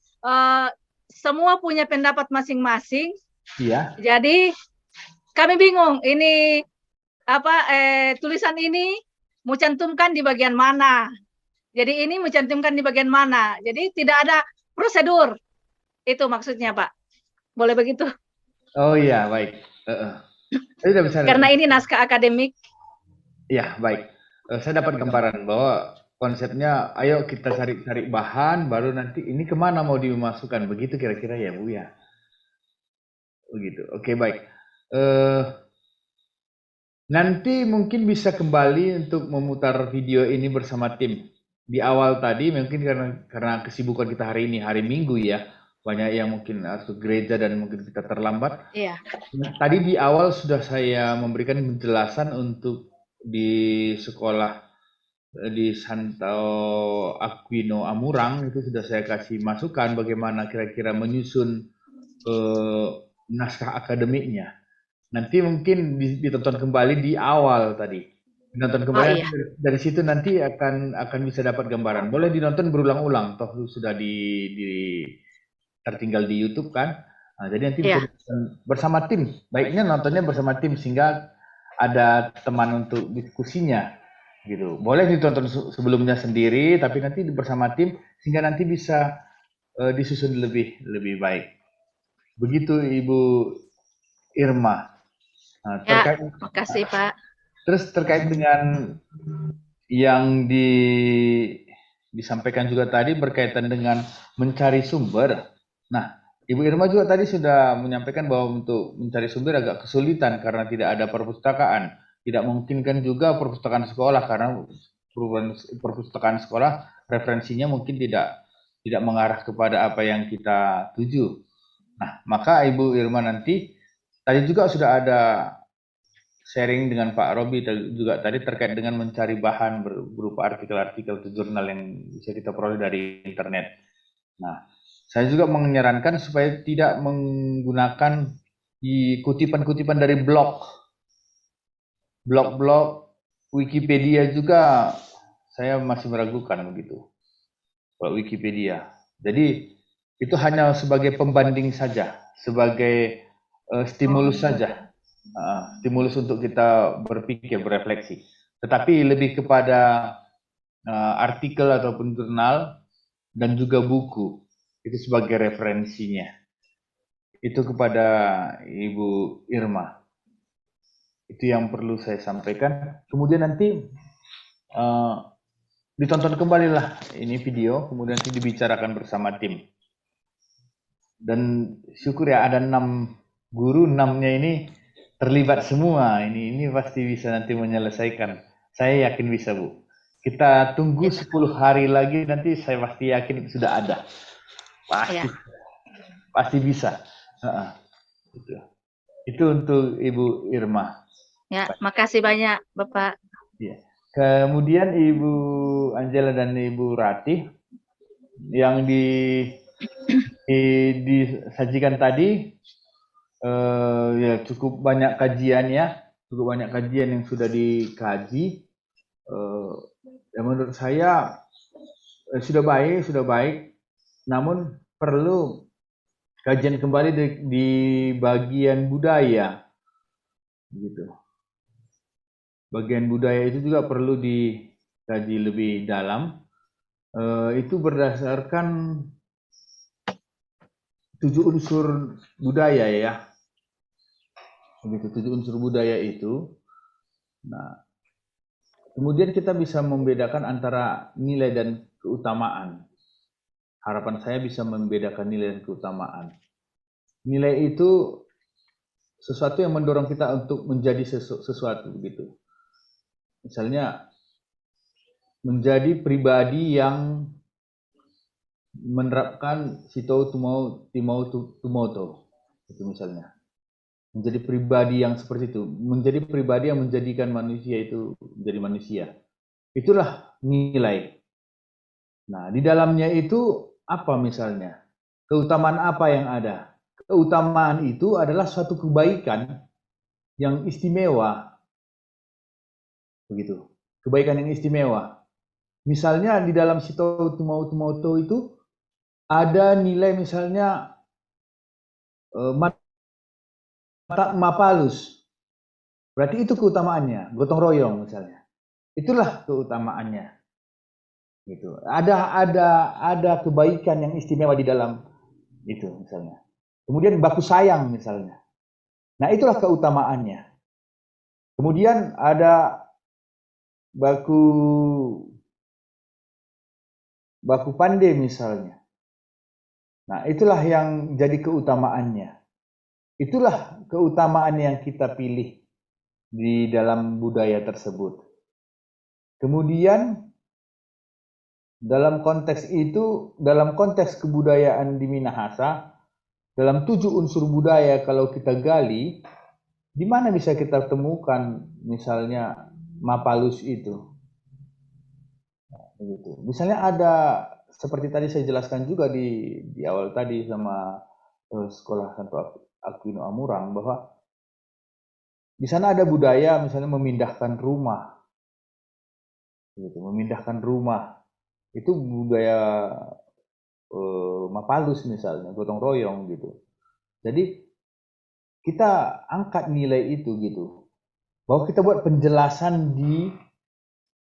semua punya pendapat masing-masing. Iya. Jadi kami bingung ini apa tulisan ini mau cantumkan di bagian mana. Jadi ini mau cantumkan di bagian mana. Jadi tidak ada prosedur. Itu maksudnya, Pak. Boleh begitu? Oh iya, baik. Karena ini naskah akademik. Ya, baik. Saya dapat gambaran bahwa konsepnya, ayo kita cari bahan, baru nanti ini kemana mau dimasukkan, begitu kira-kira ya Bu ya. Begitu. Oke, baik. Nanti mungkin bisa kembali untuk memutar video ini bersama tim. Di awal tadi mungkin karena kesibukan kita hari ini, hari Minggu ya, banyak yang mungkin harus ke gereja dan mungkin kita terlambat. Iya. Tadi di awal sudah saya memberikan penjelasan untuk di sekolah di Santo Aquino Amurang, itu sudah saya kasih masukan bagaimana kira-kira menyusun naskah akademiknya. Nanti mungkin ditonton kembali di awal tadi. Ditonton kembali Oh, iya. dari situ nanti akan bisa dapat gambaran. Boleh dinonton berulang-ulang, toh sudah tertinggal di YouTube kan. Nah, jadi nanti bisa bersama tim. Baiknya nontonnya bersama tim sehingga ada teman untuk diskusinya gitu. Boleh ditonton sebelumnya sendiri tapi nanti bersama tim sehingga nanti bisa disusun lebih baik. Begitu Ibu Irma. Nah, makasih Pak. Terus terkait dengan yang disampaikan juga tadi berkaitan dengan mencari sumber. Nah, Ibu Irma juga tadi sudah menyampaikan bahwa untuk mencari sumber agak kesulitan karena tidak ada perpustakaan. Tidak memungkinkan juga perpustakaan sekolah karena perpustakaan sekolah referensinya mungkin tidak mengarah kepada apa yang kita tuju. Nah, maka Ibu Irma nanti tadi juga sudah ada sharing dengan Pak Robi juga tadi terkait dengan mencari bahan berupa artikel-artikel atau jurnal yang bisa kita peroleh dari internet. Nah, saya juga menyarankan supaya tidak menggunakan kutipan-kutipan dari blog Wikipedia juga saya masih meragukan begitu. Kalau Wikipedia. Jadi itu hanya sebagai pembanding saja, sebagai stimulus saja. Stimulus untuk kita berpikir, berefleksi. Tetapi lebih kepada artikel ataupun jurnal dan juga buku. Itu sebagai referensinya. Itu kepada Ibu Irma. Itu yang perlu saya sampaikan. Kemudian nanti ditonton kembali lah ini video, kemudian nanti dibicarakan bersama tim. Dan syukur ya ada 6 guru, 6-nya ini terlibat semua. Ini pasti bisa nanti menyelesaikan. Saya yakin bisa Bu. Kita tunggu 10 hari lagi nanti saya pasti yakin sudah ada. Pasti bisa. Itu untuk Ibu Irma. Ya, makasih banyak Bapak. Ya. Kemudian Ibu Angela dan Ibu Ratih yang disajikan tadi ya cukup banyak kajian ya, cukup banyak kajian yang sudah dikaji. Ya menurut saya sudah baik, namun perlu kajian kembali di bagian budaya, gitu. Bagian budaya itu juga perlu dikaji lebih dalam. Itu berdasarkan 7 unsur budaya ya, begitu 7 unsur budaya itu. Nah, kemudian kita bisa membedakan antara nilai dan keutamaan. Harapan saya bisa membedakan nilai dan keutamaan. Nilai itu sesuatu yang mendorong kita untuk menjadi sesuatu begitu. Misalnya menjadi pribadi yang menerapkan sito tumoto itu misalnya. Menjadi pribadi yang seperti itu, menjadi pribadi yang menjadikan manusia itu menjadi manusia. Itulah nilai. Nah, di dalamnya itu apa misalnya? Keutamaan apa yang ada? Keutamaan itu adalah suatu kebaikan yang istimewa. Begitu. Kebaikan yang istimewa. Misalnya di dalam sito tumoto itu ada nilai misalnya mapalus. Berarti itu keutamaannya, gotong royong misalnya. Itulah keutamaannya. Gitu. Ada kebaikan yang istimewa di dalam itu misalnya. Kemudian baku sayang misalnya. Nah, itulah keutamaannya. Kemudian ada baku pandai misalnya. Nah, itulah yang jadi keutamaannya. Itulah keutamaan yang kita pilih di dalam budaya tersebut. Kemudian dalam konteks itu, dalam konteks kebudayaan di Minahasa, dalam 7 unsur budaya kalau kita gali, di mana bisa kita temukan misalnya mapalus itu. Begitu. Misalnya ada seperti tadi saya jelaskan juga di awal tadi sama sekolah Santo Aquino Amurang bahwa di sana ada budaya misalnya memindahkan rumah. Gitu, memindahkan rumah. Itu budaya mapalus misalnya, gotong royong gitu. Jadi kita angkat nilai itu gitu. Bahwa kita buat penjelasan di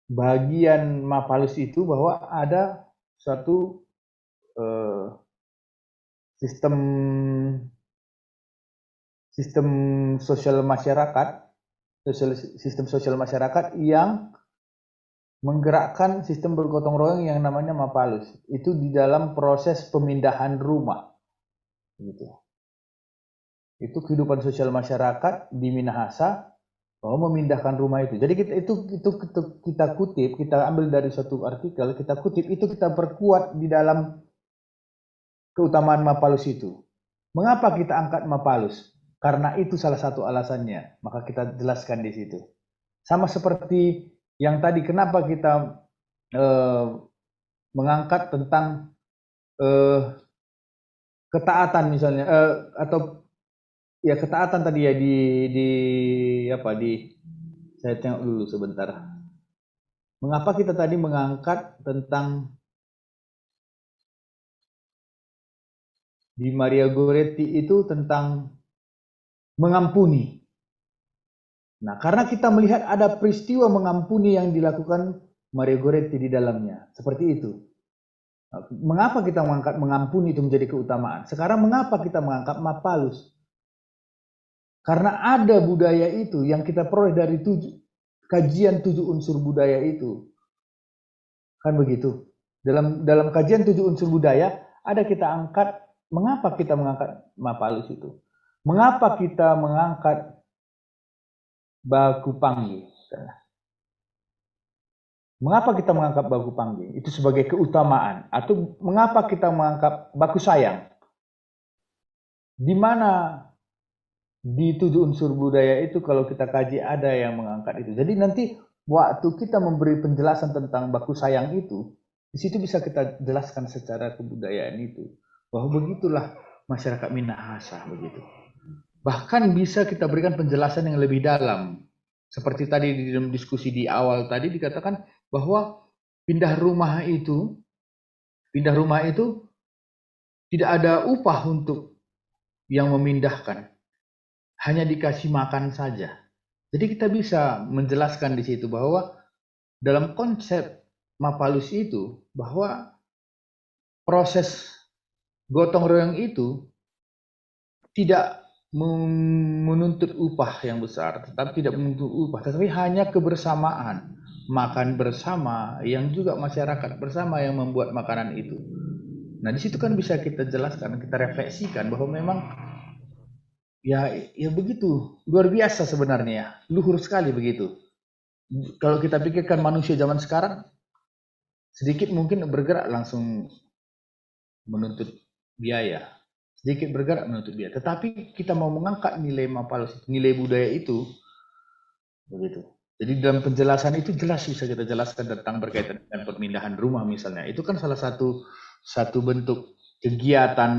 bagian mapalus itu bahwa ada suatu sistem sosial masyarakat, sistem sosial masyarakat yang menggerakkan sistem bergotong royong yang namanya mapalus. Itu di dalam proses pemindahan rumah. Gitu. Itu kehidupan sosial masyarakat di Minahasa bahwa memindahkan rumah itu. Jadi kita kutip, kita ambil dari suatu artikel, kita kutip, itu kita perkuat di dalam keutamaan mapalus itu. Mengapa kita angkat mapalus? Karena itu salah satu alasannya. Maka kita jelaskan di situ. Sama seperti yang tadi, kenapa kita mengangkat tentang ketaatan misalnya, atau ya ketaatan tadi ya saya tengok dulu sebentar. Mengapa kita tadi mengangkat tentang di Maria Goretti itu tentang mengampuni. Nah, karena kita melihat ada peristiwa mengampuni yang dilakukan Maria Goretti di dalamnya. Seperti itu. Mengapa kita mengangkat mengampuni itu menjadi keutamaan? Sekarang mengapa kita mengangkat mapalus? Karena ada budaya itu yang kita peroleh dari kajian 7 unsur budaya itu. Kan begitu. Dalam kajian 7 unsur budaya, ada kita angkat, mengapa kita mengangkat mapalus itu? Mengapa kita mengangkat baku panggi? Mengapa kita mengangkat baku panggi? Itu sebagai keutamaan. Atau mengapa kita mengangkat baku sayang? Di mana di 7 unsur budaya itu kalau kita kaji ada yang mengangkat itu. Jadi nanti waktu kita memberi penjelasan tentang baku sayang itu, di situ bisa kita jelaskan secara kebudayaan itu, bahwa begitulah masyarakat Minahasa begitu. Bahkan bisa kita berikan penjelasan yang lebih dalam. Seperti tadi di dalam diskusi di awal tadi dikatakan bahwa pindah rumah itu tidak ada upah untuk yang memindahkan, hanya dikasih makan saja. Jadi kita bisa menjelaskan di situ bahwa dalam konsep Mapalus itu bahwa proses gotong royong itu tidak menuntut upah yang besar, tetapi tidak menuntut upah, tetapi hanya kebersamaan, makan bersama, yang juga masyarakat bersama yang membuat makanan itu. Nah, di situ kan bisa kita jelaskan, kita refleksikan bahwa memang ya begitu, luar biasa sebenarnya ya, luhur sekali begitu. Kalau kita pikirkan manusia zaman sekarang, sedikit mungkin bergerak langsung menuntut biaya. Sedikit bergerak menuntut biaya. Tetapi kita mau mengangkat nilai Mapalus, nilai budaya itu, begitu. Jadi dalam penjelasan itu jelas bisa kita jelaskan tentang berkaitan dengan pemindahan rumah misalnya. Itu kan salah satu bentuk kegiatan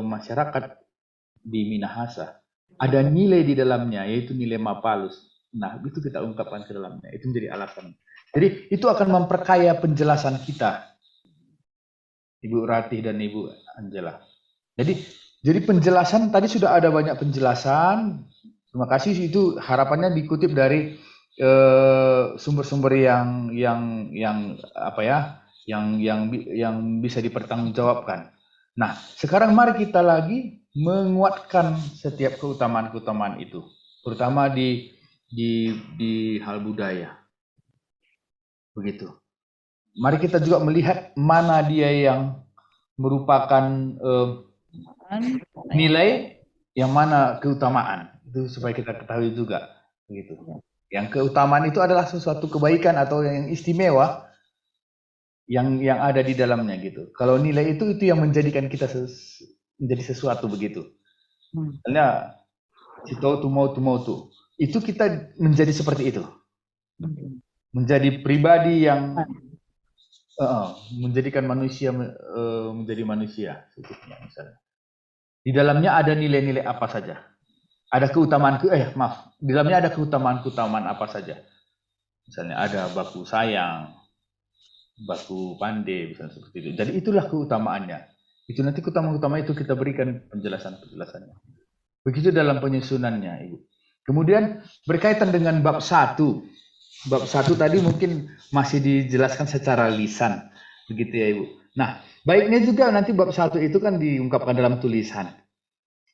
masyarakat di Minahasa. Ada nilai di dalamnya, yaitu nilai Mapalus. Nah, itu kita ungkapkan ke dalamnya. Itu menjadi alasan. Jadi itu akan memperkaya penjelasan kita, Ibu Ratih dan Ibu Angela. Jadi penjelasan tadi sudah ada banyak penjelasan. Terima kasih, itu harapannya dikutip dari sumber-sumber yang bisa dipertanggungjawabkan. Nah, sekarang mari kita lagi menguatkan setiap keutamaan-keutamaan itu, terutama di hal budaya. Begitu. Mari kita juga melihat mana dia yang merupakan nilai, yang mana keutamaan. Itu supaya kita ketahui juga, begitu. Yang keutamaan itu adalah sesuatu kebaikan atau yang istimewa yang ada di dalamnya gitu. Kalau nilai itu yang menjadikan kita menjadi sesuatu begitu. Misalnya tu mau tu. Itu kita menjadi seperti itu. Menjadi pribadi yang menjadikan manusia menjadi manusia, misalnya. Di dalamnya ada nilai-nilai apa saja? Ada keutamaan di dalamnya ada keutamaan apa saja? Misalnya ada baku sayang, baku pandai, misalnya seperti itu. Jadi itulah keutamaannya. Itu nanti keutamaan itu kita berikan penjelasannya. Begitu dalam penyusunannya, Ibu. Kemudian berkaitan dengan bab 1. Bab 1 tadi mungkin masih dijelaskan secara lisan, begitu ya Ibu. Nah, baiknya juga nanti bab 1 itu kan diungkapkan dalam tulisan.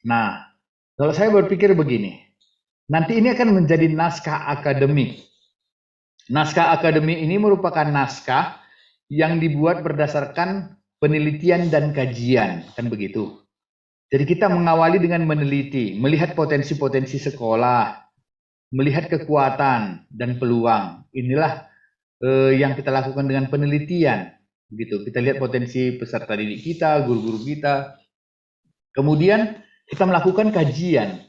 Nah, kalau saya berpikir begini, nanti ini akan menjadi naskah akademik. Naskah akademik ini merupakan naskah yang dibuat berdasarkan penelitian dan kajian, kan begitu. Jadi kita mengawali dengan meneliti, melihat potensi-potensi sekolah, melihat kekuatan dan peluang. Inilah yang kita lakukan dengan penelitian. Begitu. Kita lihat potensi peserta didik kita, guru-guru kita. Kemudian kita melakukan kajian.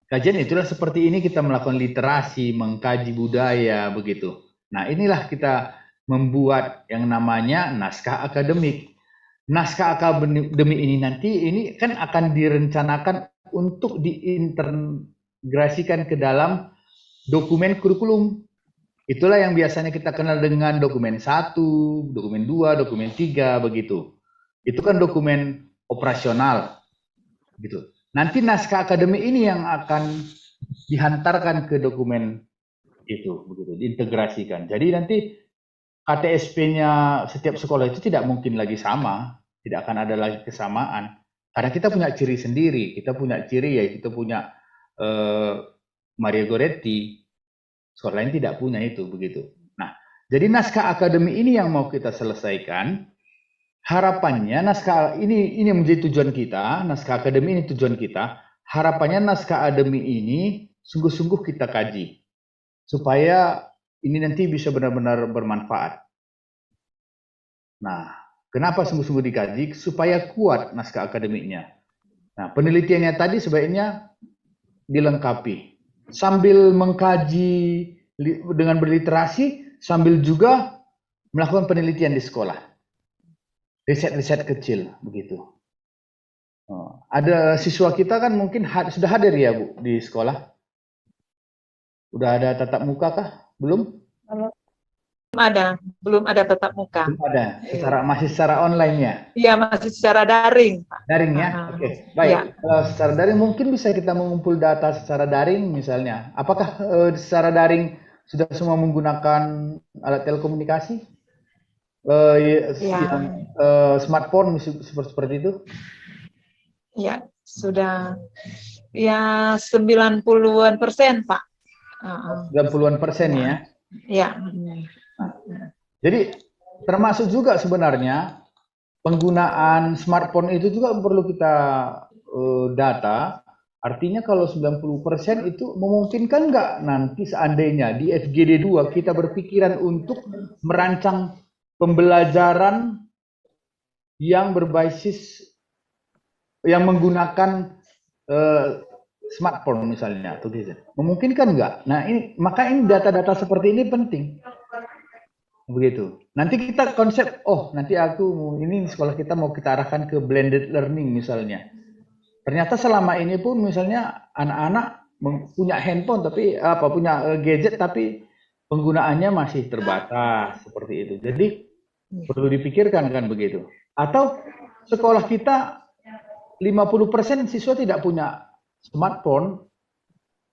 Kajian itulah seperti ini, kita melakukan literasi, mengkaji budaya, begitu. Nah, inilah kita membuat yang namanya naskah akademik. Naskah akademik ini nanti kan akan direncanakan untuk diintegrasikan ke dalam dokumen kurikulum. Itulah yang biasanya kita kenal dengan dokumen 1, dokumen 2, dokumen 3, begitu. Itu kan dokumen operasional, gitu. Nanti naskah akademik ini yang akan dihantarkan ke dokumen itu, begitu, diintegrasikan. Jadi nanti KTSP-nya setiap sekolah itu tidak mungkin lagi sama, tidak akan ada lagi kesamaan. Karena kita punya ciri sendiri, kita punya ciri ya, kita punya Maria Goretti, sekolah lain tidak punya itu, begitu. Nah, jadi naskah akademik ini yang mau kita selesaikan. Harapannya naskah ini menjadi tujuan kita, naskah akademik ini tujuan kita. Harapannya naskah akademik ini sungguh-sungguh kita kaji supaya ini nanti bisa benar-benar bermanfaat. Nah, kenapa sungguh-sungguh dikaji? Supaya kuat naskah akademiknya. Nah, penelitiannya tadi sebaiknya dilengkapi. Sambil mengkaji dengan berliterasi sambil juga melakukan penelitian di sekolah. Riset-riset kecil begitu. Ada siswa kita kan mungkin sudah hadir ya Bu di sekolah? Udah ada tatap muka kah? Belum? Belum ada tatap muka. Belum ada, masih secara online ya? Iya, masih secara daring, Pak. Daring ya? Oke, baik. Ya. Kalau secara daring mungkin bisa kita mengumpul data secara daring misalnya. Apakah secara daring sudah semua menggunakan alat telekomunikasi? Smartphone seperti itu? Ya, sudah ya 90-an%, Pak. 90-an% ya? Ya. Jadi termasuk juga sebenarnya penggunaan smartphone itu juga perlu kita data. Artinya kalau 90% itu memungkinkan nggak nanti seandainya di FGD 2 kita berpikiran untuk merancang pembelajaran yang berbasis yang menggunakan smartphone misalnya atau gadget. Memungkinkan nggak? Nah, maka ini data-data seperti ini penting. Begitu. Nanti kita konsep, nanti ini sekolah kita mau kita arahkan ke blended learning misalnya. Ternyata selama ini pun misalnya anak-anak punya handphone tapi punya gadget tapi penggunaannya masih terbatas seperti itu. Jadi perlu dipikirkan kan begitu. Atau sekolah kita 50% siswa tidak punya smartphone,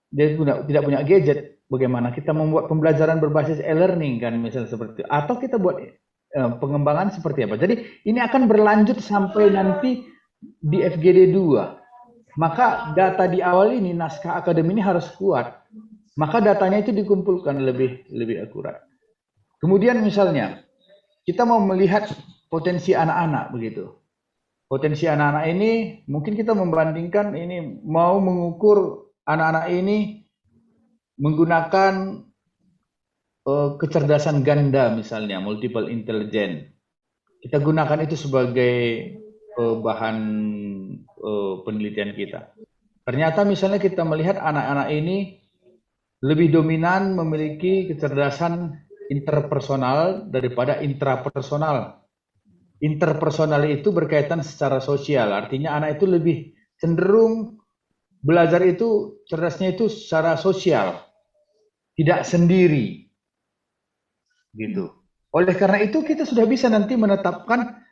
dia tidak punya gadget. Bagaimana kita membuat pembelajaran berbasis e-learning kan misalnya seperti itu. Atau kita buat pengembangan seperti apa. Jadi ini akan berlanjut sampai nanti di FGD 2. Maka data di awal ini naskah akademi ini harus kuat. Maka datanya itu dikumpulkan lebih akurat. Kemudian misalnya kita mau melihat potensi anak-anak begitu. Potensi anak-anak ini mungkin kita membandingkan ini mau mengukur anak-anak ini menggunakan kecerdasan ganda misalnya, multiple intelligence. Kita gunakan itu sebagai bahan penelitian kita. Ternyata misalnya kita melihat anak-anak ini lebih dominan memiliki kecerdasan interpersonal daripada intrapersonal. Interpersonal itu berkaitan secara sosial, artinya anak itu lebih cenderung belajar itu, cerdasnya itu secara sosial, tidak sendiri, gitu. Oleh karena itu kita sudah bisa nanti menetapkan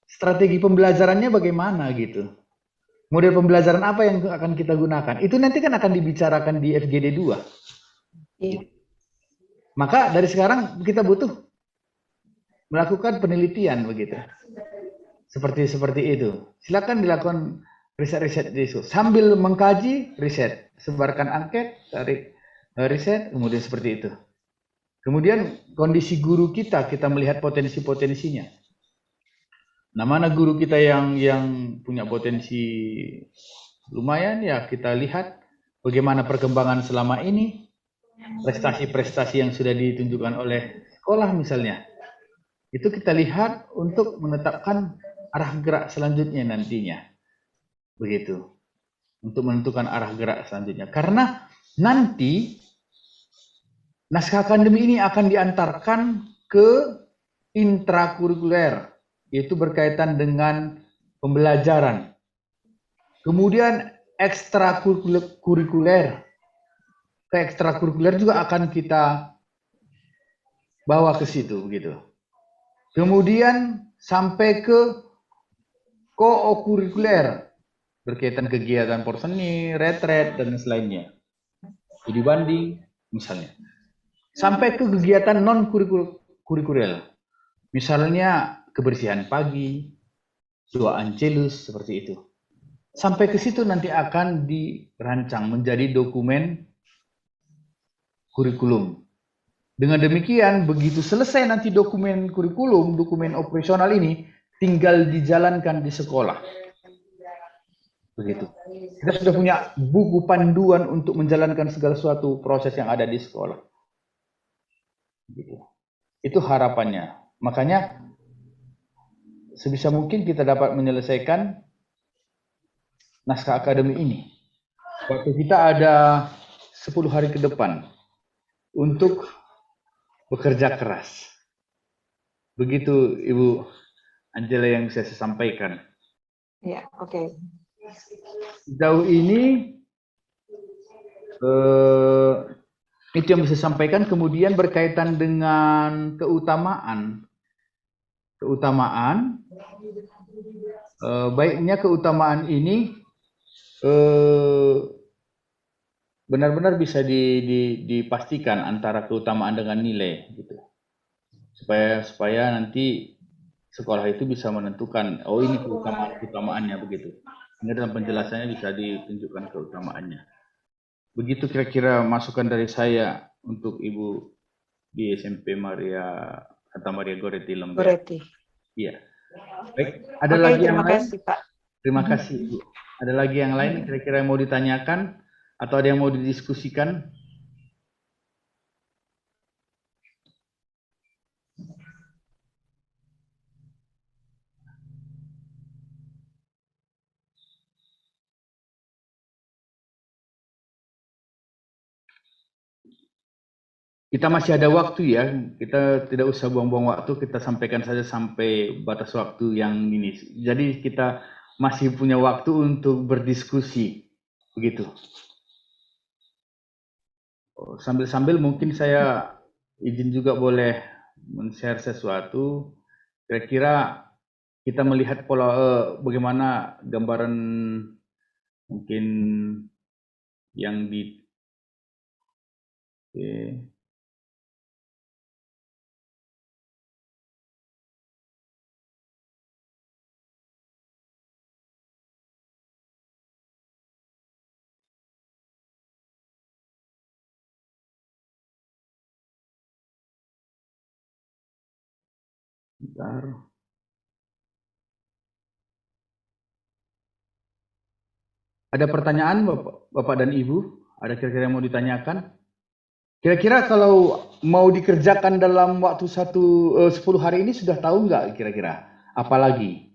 strategi pembelajarannya bagaimana gitu. Model pembelajaran apa yang akan kita gunakan? Itu nanti kan akan dibicarakan di FGD 2. Iya. Maka dari sekarang kita butuh melakukan penelitian begitu. Seperti itu. Silakan dilakukan riset-riset di situ. Sambil mengkaji, riset. Sebarkan angket, tarik riset, kemudian seperti itu. Kemudian kondisi guru kita melihat potensi-potensinya. Nah, mana guru kita yang punya potensi lumayan ya kita lihat bagaimana perkembangan selama ini, prestasi-prestasi yang sudah ditunjukkan oleh sekolah misalnya. Itu kita lihat untuk menetapkan arah gerak selanjutnya nantinya. Begitu. Untuk menentukan arah gerak selanjutnya. Karena nanti naskah akademi ini akan diantarkan ke intrakurikuler, yaitu berkaitan dengan pembelajaran. Kemudian ekstrakurikuler. Ke ekstrakurikuler juga akan kita bawa ke situ begitu. Kemudian sampai ke kookurikuler berkaitan kegiatan porseni, retret dan selainnya. Studi banding misalnya. Sampai ke kegiatan non kurikuler. Misalnya kebersihan pagi, doa angelus seperti itu. Sampai ke situ nanti akan dirancang menjadi dokumen kurikulum. Dengan demikian, begitu selesai nanti dokumen kurikulum, dokumen operasional ini, tinggal dijalankan di sekolah. Begitu. Kita sudah punya buku panduan untuk menjalankan segala suatu proses yang ada di sekolah. Begitu. Itu harapannya. Makanya, sebisa mungkin kita dapat menyelesaikan naskah akademi ini. Waktu kita ada 10 hari ke depan. untuk bekerja keras. Begitu Ibu Angela yang bisa saya sampaikan. Ya, oke. Sejauh ini itu yang bisa saya sampaikan. Kemudian berkaitan dengan keutamaan, baiknya keutamaan ini benar-benar bisa dipastikan antara keutamaan dengan nilai, gitu. Supaya nanti sekolah itu bisa menentukan, oh ini keutamaannya begitu. Sehingga dalam penjelasannya bisa ditunjukkan keutamaannya. Begitu kira-kira masukan dari saya untuk Ibu di SMP Santa Maria Goretti Lember. Goretti. Iya. Baik, ada Oke, lagi yang terima lain? kasih, Pak. Terima kasih, Ibu. Ada lagi yang lain kira-kira yang mau ditanyakan atau ada yang mau didiskusikan? Kita masih ada waktu ya, kita tidak usah buang-buang waktu, kita sampaikan saja sampai batas waktu yang ini. Jadi kita masih punya waktu untuk berdiskusi, begitu. Sambil-sambil mungkin saya izin juga boleh men-share sesuatu. Kira-kira kita melihat pola bagaimana gambaran mungkin yang di bentar. Ada pertanyaan Bapak dan Ibu? Ada kira-kira yang mau ditanyakan? Kira-kira kalau mau dikerjakan dalam waktu 10 hari ini sudah tahu nggak kira-kira? Apalagi?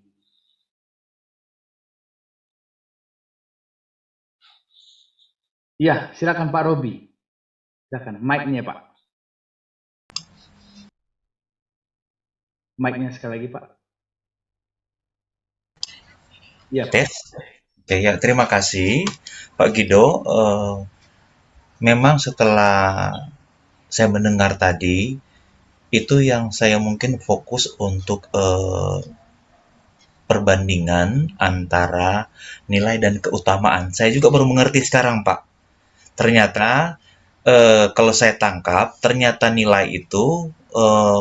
Ya, silakan Pak Robi. Silakan, mic-nya Pak. Mic-nya sekali lagi Pak. Ya, Pak. Oke, ya, terima kasih Pak Gido. Memang setelah saya mendengar tadi, itu yang saya mungkin fokus untuk perbandingan antara nilai dan keutamaan. Saya juga baru mengerti sekarang, Pak. Ternyata kalau saya tangkap, ternyata nilai itu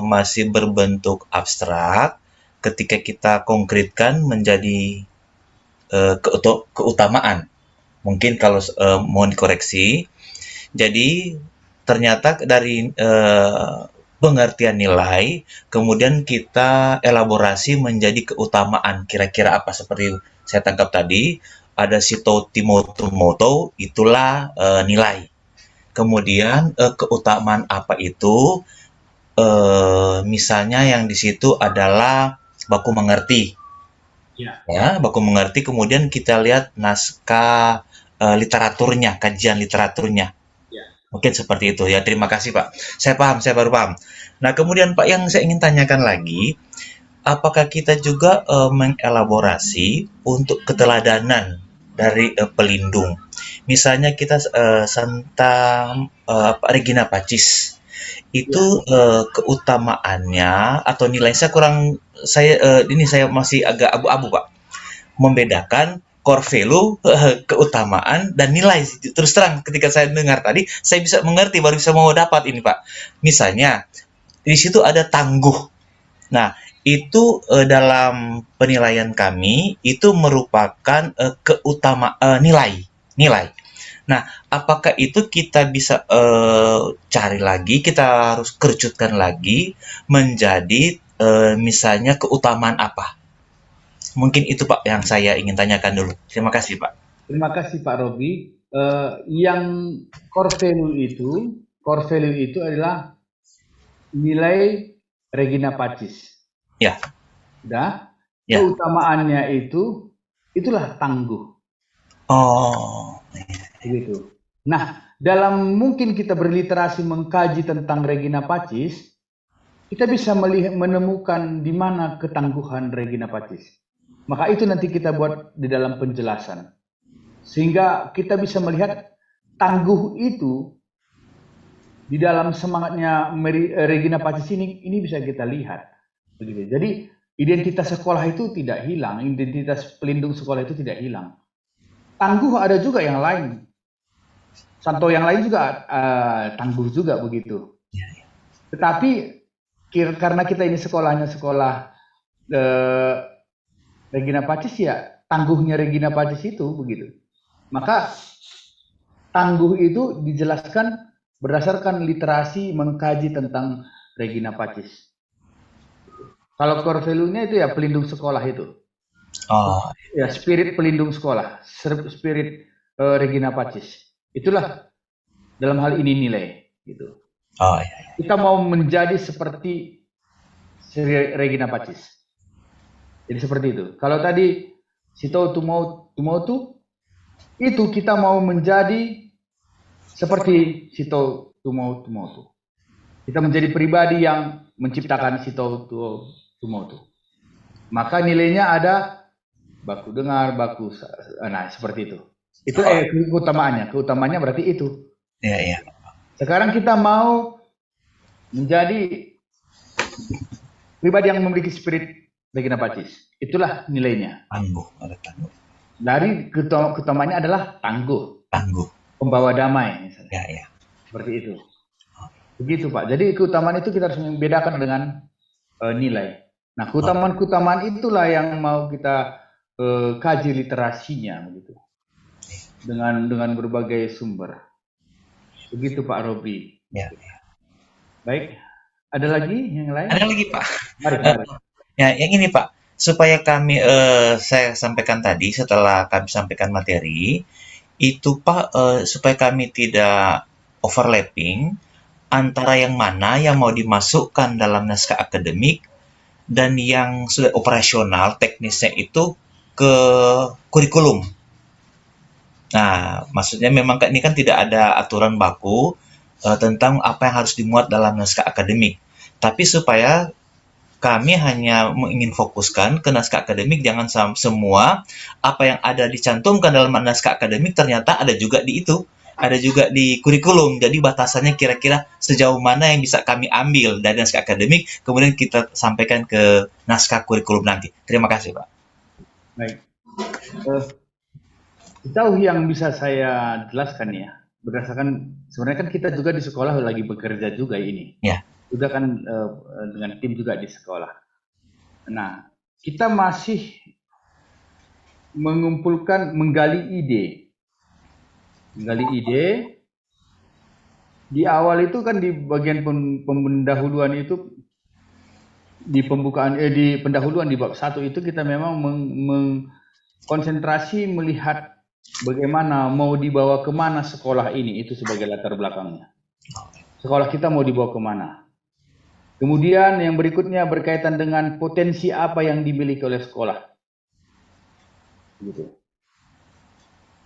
masih berbentuk abstrak ketika kita konkretkan menjadi keutamaan. Mungkin kalau mau dikoreksi, jadi ternyata dari pengertian nilai, kemudian kita elaborasi menjadi keutamaan. Kira-kira apa seperti saya tangkap tadi, ada sito timoto moto, itulah nilai. Kemudian keutamaan apa itu? Misalnya yang di situ adalah baku mengerti. Ya, baku mengerti. Kemudian kita lihat naskah literaturnya, kajian literaturnya. Mungkin seperti itu ya. Terima kasih Pak. Saya paham, saya baru paham. Nah kemudian Pak yang saya ingin tanyakan lagi, apakah kita juga mengelaborasi untuk keteladanan dari pelindung? Misalnya kita Santa Regina Pacis itu keutamaannya atau nilai saya masih agak abu-abu Pak, membedakan core value, keutamaan, dan nilai. Terus terang, ketika saya dengar tadi, saya bisa mengerti, baru bisa mau dapat ini, Pak. Misalnya, di situ ada tangguh. Nah, itu dalam penilaian kami, itu merupakan nilai. Nah, apakah itu kita bisa cari lagi, kita harus kerucutkan lagi, menjadi misalnya keutamaan apa? Mungkin itu Pak yang saya ingin tanyakan dulu. Terima kasih Pak. Terima kasih Pak Robi. Yang core value itu adalah nilai Regina Pacis. Ya. Sudah. Ya. Keutamaannya itulah tangguh. Oh. Begitu. Nah, dalam mungkin kita berliterasi mengkaji tentang Regina Pacis, kita bisa menemukan di mana ketangguhan Regina Pacis. Maka itu nanti kita buat di dalam penjelasan. Sehingga kita bisa melihat tangguh itu di dalam semangatnya Regina Pacis ini bisa kita lihat. Begitu. Jadi identitas sekolah itu tidak hilang, identitas pelindung sekolah itu tidak hilang. Tangguh ada juga yang lain. Santo yang lain juga tangguh juga begitu. Tetapi karena kita ini sekolahnya sekolah Regina Pacis, ya tangguhnya Regina Pacis itu begitu. Maka tangguh itu dijelaskan berdasarkan literasi mengkaji tentang Regina Pacis. Kalau core value-nya itu ya pelindung sekolah itu. Ya spirit pelindung sekolah, spirit Regina Pacis. Itulah dalam hal ini nilai gitu. Kita mau menjadi seperti Regina Pacis. Jadi seperti itu. Kalau tadi Sito Tumotu itu kita mau menjadi seperti Sito Tumotu. Kita menjadi pribadi yang menciptakan Sito Tumotu. Maka nilainya ada baku dengar, baku seperti itu. Itu keutamaannya. Keutamaannya berarti itu. Iya. Sekarang kita mau menjadi pribadi yang memiliki spirit Regina Pacis. Itulah nilainya. Tangguh, ada tangguh. Dari keutamaannya adalah tangguh. Tangguh. Pembawa damai misalnya. Ya. Seperti itu. Begitu Pak. Jadi keutamaan itu kita harus membedakan dengan nilai. Nah, keutamaan itulah yang mau kita kaji literasinya begitu. Dengan berbagai sumber. Begitu Pak Robi. Ya. Baik. Ada lagi yang lain? Ada lagi Pak. Mari. Ya, yang ini Pak. Supaya kami saya sampaikan tadi setelah kami sampaikan materi itu Pak, supaya kami tidak overlapping antara yang mana yang mau dimasukkan dalam naskah akademik dan yang sudah operasional teknisnya itu ke kurikulum. Nah, maksudnya memang ini kan tidak ada aturan baku tentang apa yang harus dimuat dalam naskah akademik. Tapi supaya kami hanya ingin fokuskan ke naskah akademik, jangan semua apa yang ada dicantumkan dalam naskah akademik ternyata ada juga di itu, ada juga di kurikulum. Jadi batasannya kira-kira sejauh mana yang bisa kami ambil dari naskah akademik, kemudian kita sampaikan ke naskah kurikulum nanti. Terima kasih, Pak. Baik. Sejauh yang bisa saya jelaskan ya, berdasarkan sebenarnya kan kita juga di sekolah lagi bekerja juga ini. Ya. Juga kan dengan tim juga di sekolah. Nah, kita masih menggali ide. Di awal itu kan di bagian pendahuluan itu di pembukaan di pendahuluan di bab 1 itu kita memang mengkonsentrasi melihat bagaimana mau dibawa kemana sekolah ini, itu sebagai latar belakangnya. Sekolah kita mau dibawa kemana. Kemudian yang berikutnya berkaitan dengan potensi apa yang dimiliki oleh sekolah. Gitu.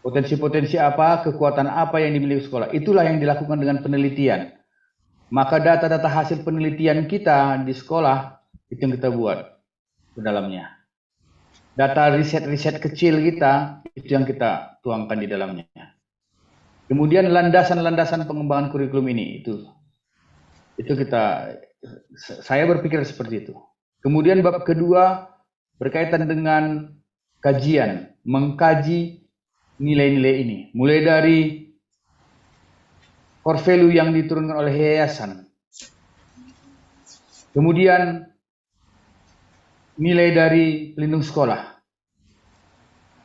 Potensi-potensi apa, kekuatan apa yang dimiliki sekolah. Itulah yang dilakukan dengan penelitian. Maka data-data hasil penelitian kita di sekolah, itu yang kita buat ke dalamnya. Data riset-riset kecil kita, itu yang kita tuangkan di dalamnya. Kemudian landasan-landasan pengembangan kurikulum ini, itu saya berpikir seperti itu. Kemudian bab kedua berkaitan dengan kajian, mengkaji nilai-nilai ini. Mulai dari core value yang diturunkan oleh yayasan. Kemudian nilai dari pelindung sekolah.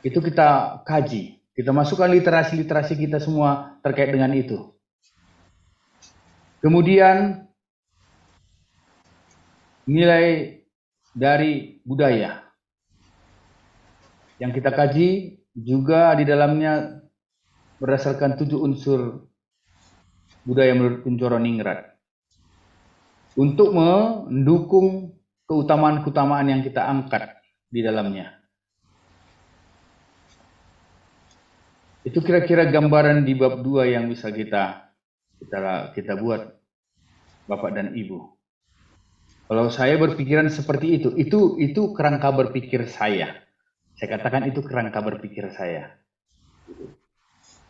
Itu kita kaji. Kita masukkan literasi-literasi kita semua terkait dengan itu. Kemudian nilai dari budaya. Yang kita kaji juga di dalamnya berdasarkan 7 unsur budaya menurut Kuncoro Ningrat. Untuk mendukung keutamaan-keutamaan yang kita angkat di dalamnya. Itu kira-kira gambaran di bab 2 yang bisa kita buat, Bapak dan Ibu. Kalau saya berpikiran seperti itu kerangka berpikir saya. Saya katakan itu kerangka berpikir saya.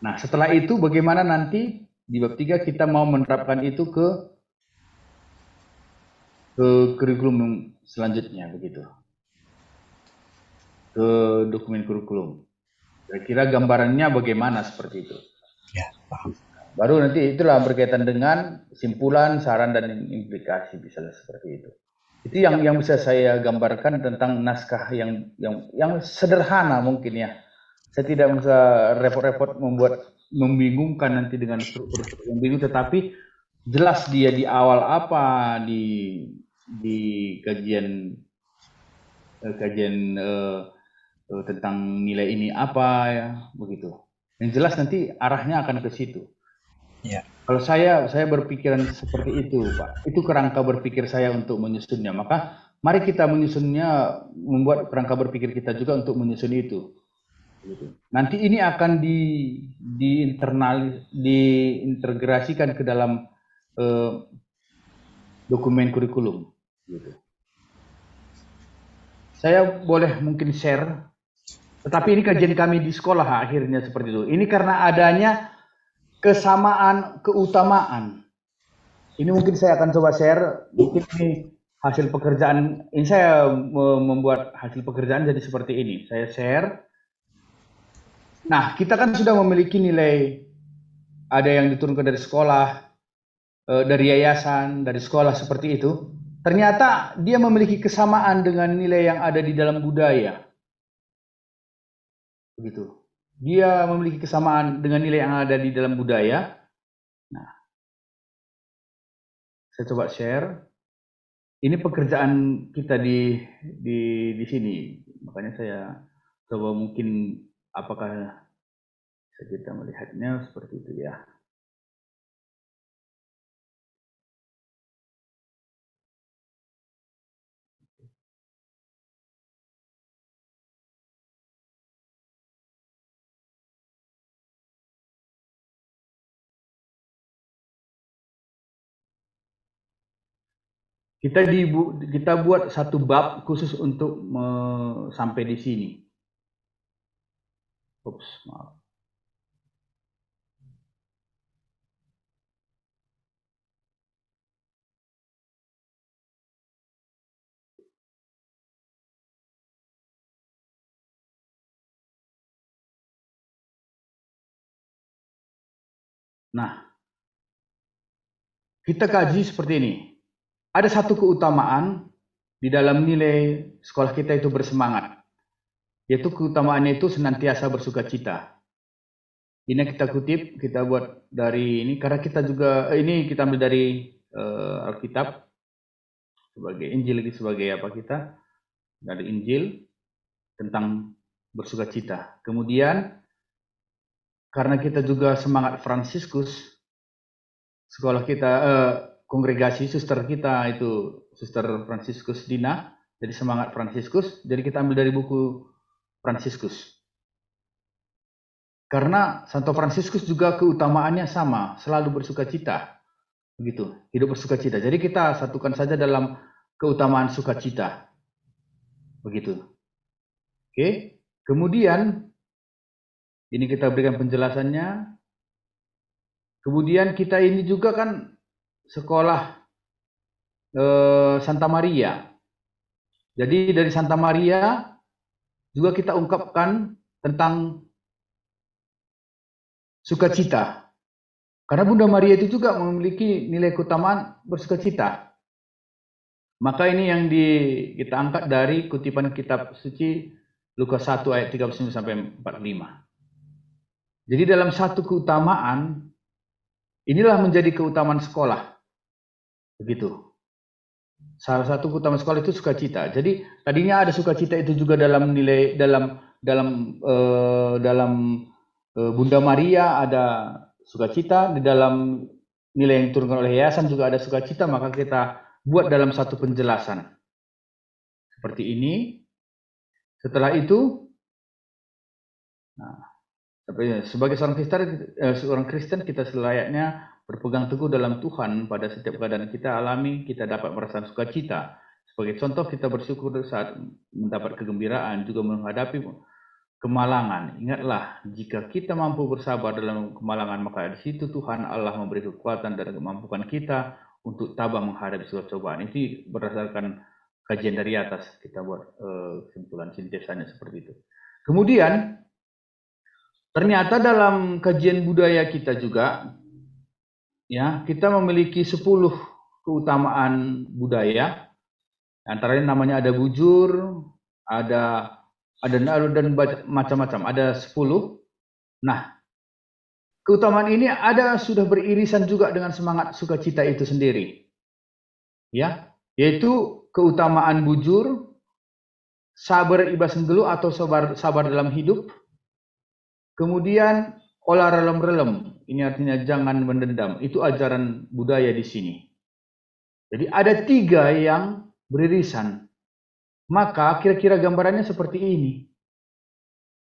Nah, setelah itu bagaimana nanti di bab 3 kita mau menerapkan itu ke kurikulum selanjutnya, begitu. Ke dokumen kurikulum. Kira-kira gambarannya bagaimana seperti itu. Ya, paham. Baru nanti itulah berkaitan dengan kesimpulan, saran, dan implikasi, bisa seperti itu. Itu yang bisa saya gambarkan tentang naskah yang sederhana mungkin ya. Saya tidak bisa repot-repot membingungkan nanti dengan struktur yang bingung, tetapi jelas dia di awal apa, di kajian tentang nilai ini apa ya, begitu. Yang jelas nanti arahnya akan ke situ. Ya. Kalau saya berpikiran seperti itu, Pak. Itu kerangka berpikir saya untuk menyusunnya. Maka mari kita menyusunnya, membuat kerangka berpikir kita juga untuk menyusun itu. Nanti ini akan diintegrasikan ke dalam dokumen kurikulum. Saya boleh mungkin share, tetapi ini kajian kami di sekolah akhirnya seperti itu. Ini karena adanya kesamaan keutamaan. Ini mungkin saya akan coba share. Mungkin ini hasil pekerjaan. Ini saya membuat hasil pekerjaan jadi seperti ini. Saya share. Nah, kita kan sudah memiliki nilai. Ada yang diturunkan dari sekolah, dari yayasan, dari sekolah seperti itu. Ternyata dia memiliki kesamaan dengan nilai yang ada di dalam budaya. Begitu. Dia memiliki kesamaan dengan nilai yang ada di dalam budaya. Nah, saya coba share. Ini pekerjaan kita di sini. Makanya saya coba mungkin apakah kita melihatnya seperti itu ya. Kita buat satu bab khusus untuk sampai di sini. Ups, maaf. Nah, kita kaji seperti ini. Ada satu keutamaan di dalam nilai sekolah kita itu bersemangat. Yaitu keutamaannya itu senantiasa bersuka cita. Ini kita kutip, kita buat dari ini, karena kita juga, ini kita ambil dari Alkitab, sebagai Injil, sebagai apa kita, dari Injil, tentang bersuka cita. Kemudian, karena kita juga semangat Fransiskus, sekolah kita, kongregasi suster kita itu Suster Fransiskus Dina, jadi semangat Fransiskus, jadi kita ambil dari buku Fransiskus. Karena Santo Fransiskus juga keutamaannya sama, selalu bersuka cita. Begitu, hidup bersuka cita. Jadi kita satukan saja dalam keutamaan sukacita. Begitu. Oke. Kemudian ini kita berikan penjelasannya. Kemudian kita ini juga kan sekolah Santa Maria. Jadi dari Santa Maria juga kita ungkapkan tentang sukacita. Karena Bunda Maria itu juga memiliki nilai keutamaan bersukacita. Maka ini yang kita angkat dari kutipan kitab suci Lukas 1 ayat 39 sampai 45. Jadi dalam satu keutamaan, inilah menjadi keutamaan sekolah. Begitu. Salah satu keutamaan sekolah itu sukacita. Jadi tadinya ada sukacita itu juga dalam nilai dalam Bunda Maria ada sukacita, di dalam nilai yang diturunkan oleh yayasan juga ada sukacita, maka kita buat dalam satu penjelasan. Seperti ini. Setelah itu, nah, Sebagai seorang Kristen kita selayaknya berpegang teguh dalam Tuhan pada setiap keadaan kita alami, kita dapat merasakan sukacita. Sebagai contoh, kita bersyukur saat mendapat kegembiraan, juga menghadapi kemalangan. Ingatlah, jika kita mampu bersabar dalam kemalangan, maka di situ Tuhan Allah memberi kekuatan dan kemampuan kita untuk tabah menghadapi suatu cobaan. Ini berdasarkan kajian dari atas, kita buat kesimpulan sintesanya seperti itu. Kemudian, ternyata dalam kajian budaya kita juga, ya, kita memiliki 10 keutamaan budaya. Antaranya namanya ada bujur, ada dan macam-macam, ada 10. Nah, keutamaan ini sudah beririsan juga dengan semangat sukacita itu sendiri. Ya, yaitu keutamaan bujur, sabar ibas nggelu atau sabar dalam hidup. Kemudian olah relem-relem, ini artinya jangan mendendam. Itu ajaran budaya di sini. Jadi ada 3 yang beririsan. Maka kira-kira gambarannya seperti ini.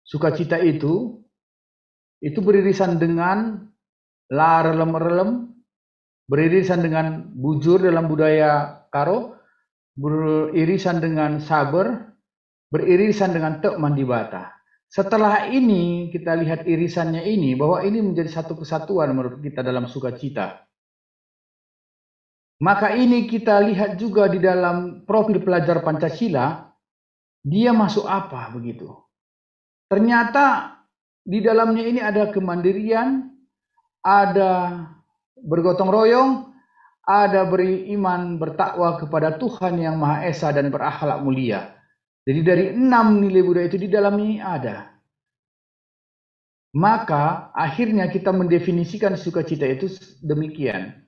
Sukacita itu beririsan dengan la relem-relem, beririsan dengan bujur dalam budaya Karo, beririsan dengan sabar, beririsan dengan tek mandi bata. Setelah ini kita lihat irisannya ini, bahwa ini menjadi satu kesatuan menurut kita dalam sukacita. Maka ini kita lihat juga di dalam profil pelajar Pancasila, dia masuk apa begitu. Ternyata di dalamnya ini ada kemandirian, ada bergotong royong, ada beriman bertakwa kepada Tuhan yang Maha Esa dan berakhlak mulia. Jadi dari 6 nilai budaya itu di dalamnya ini ada. Maka akhirnya kita mendefinisikan sukacita itu demikian.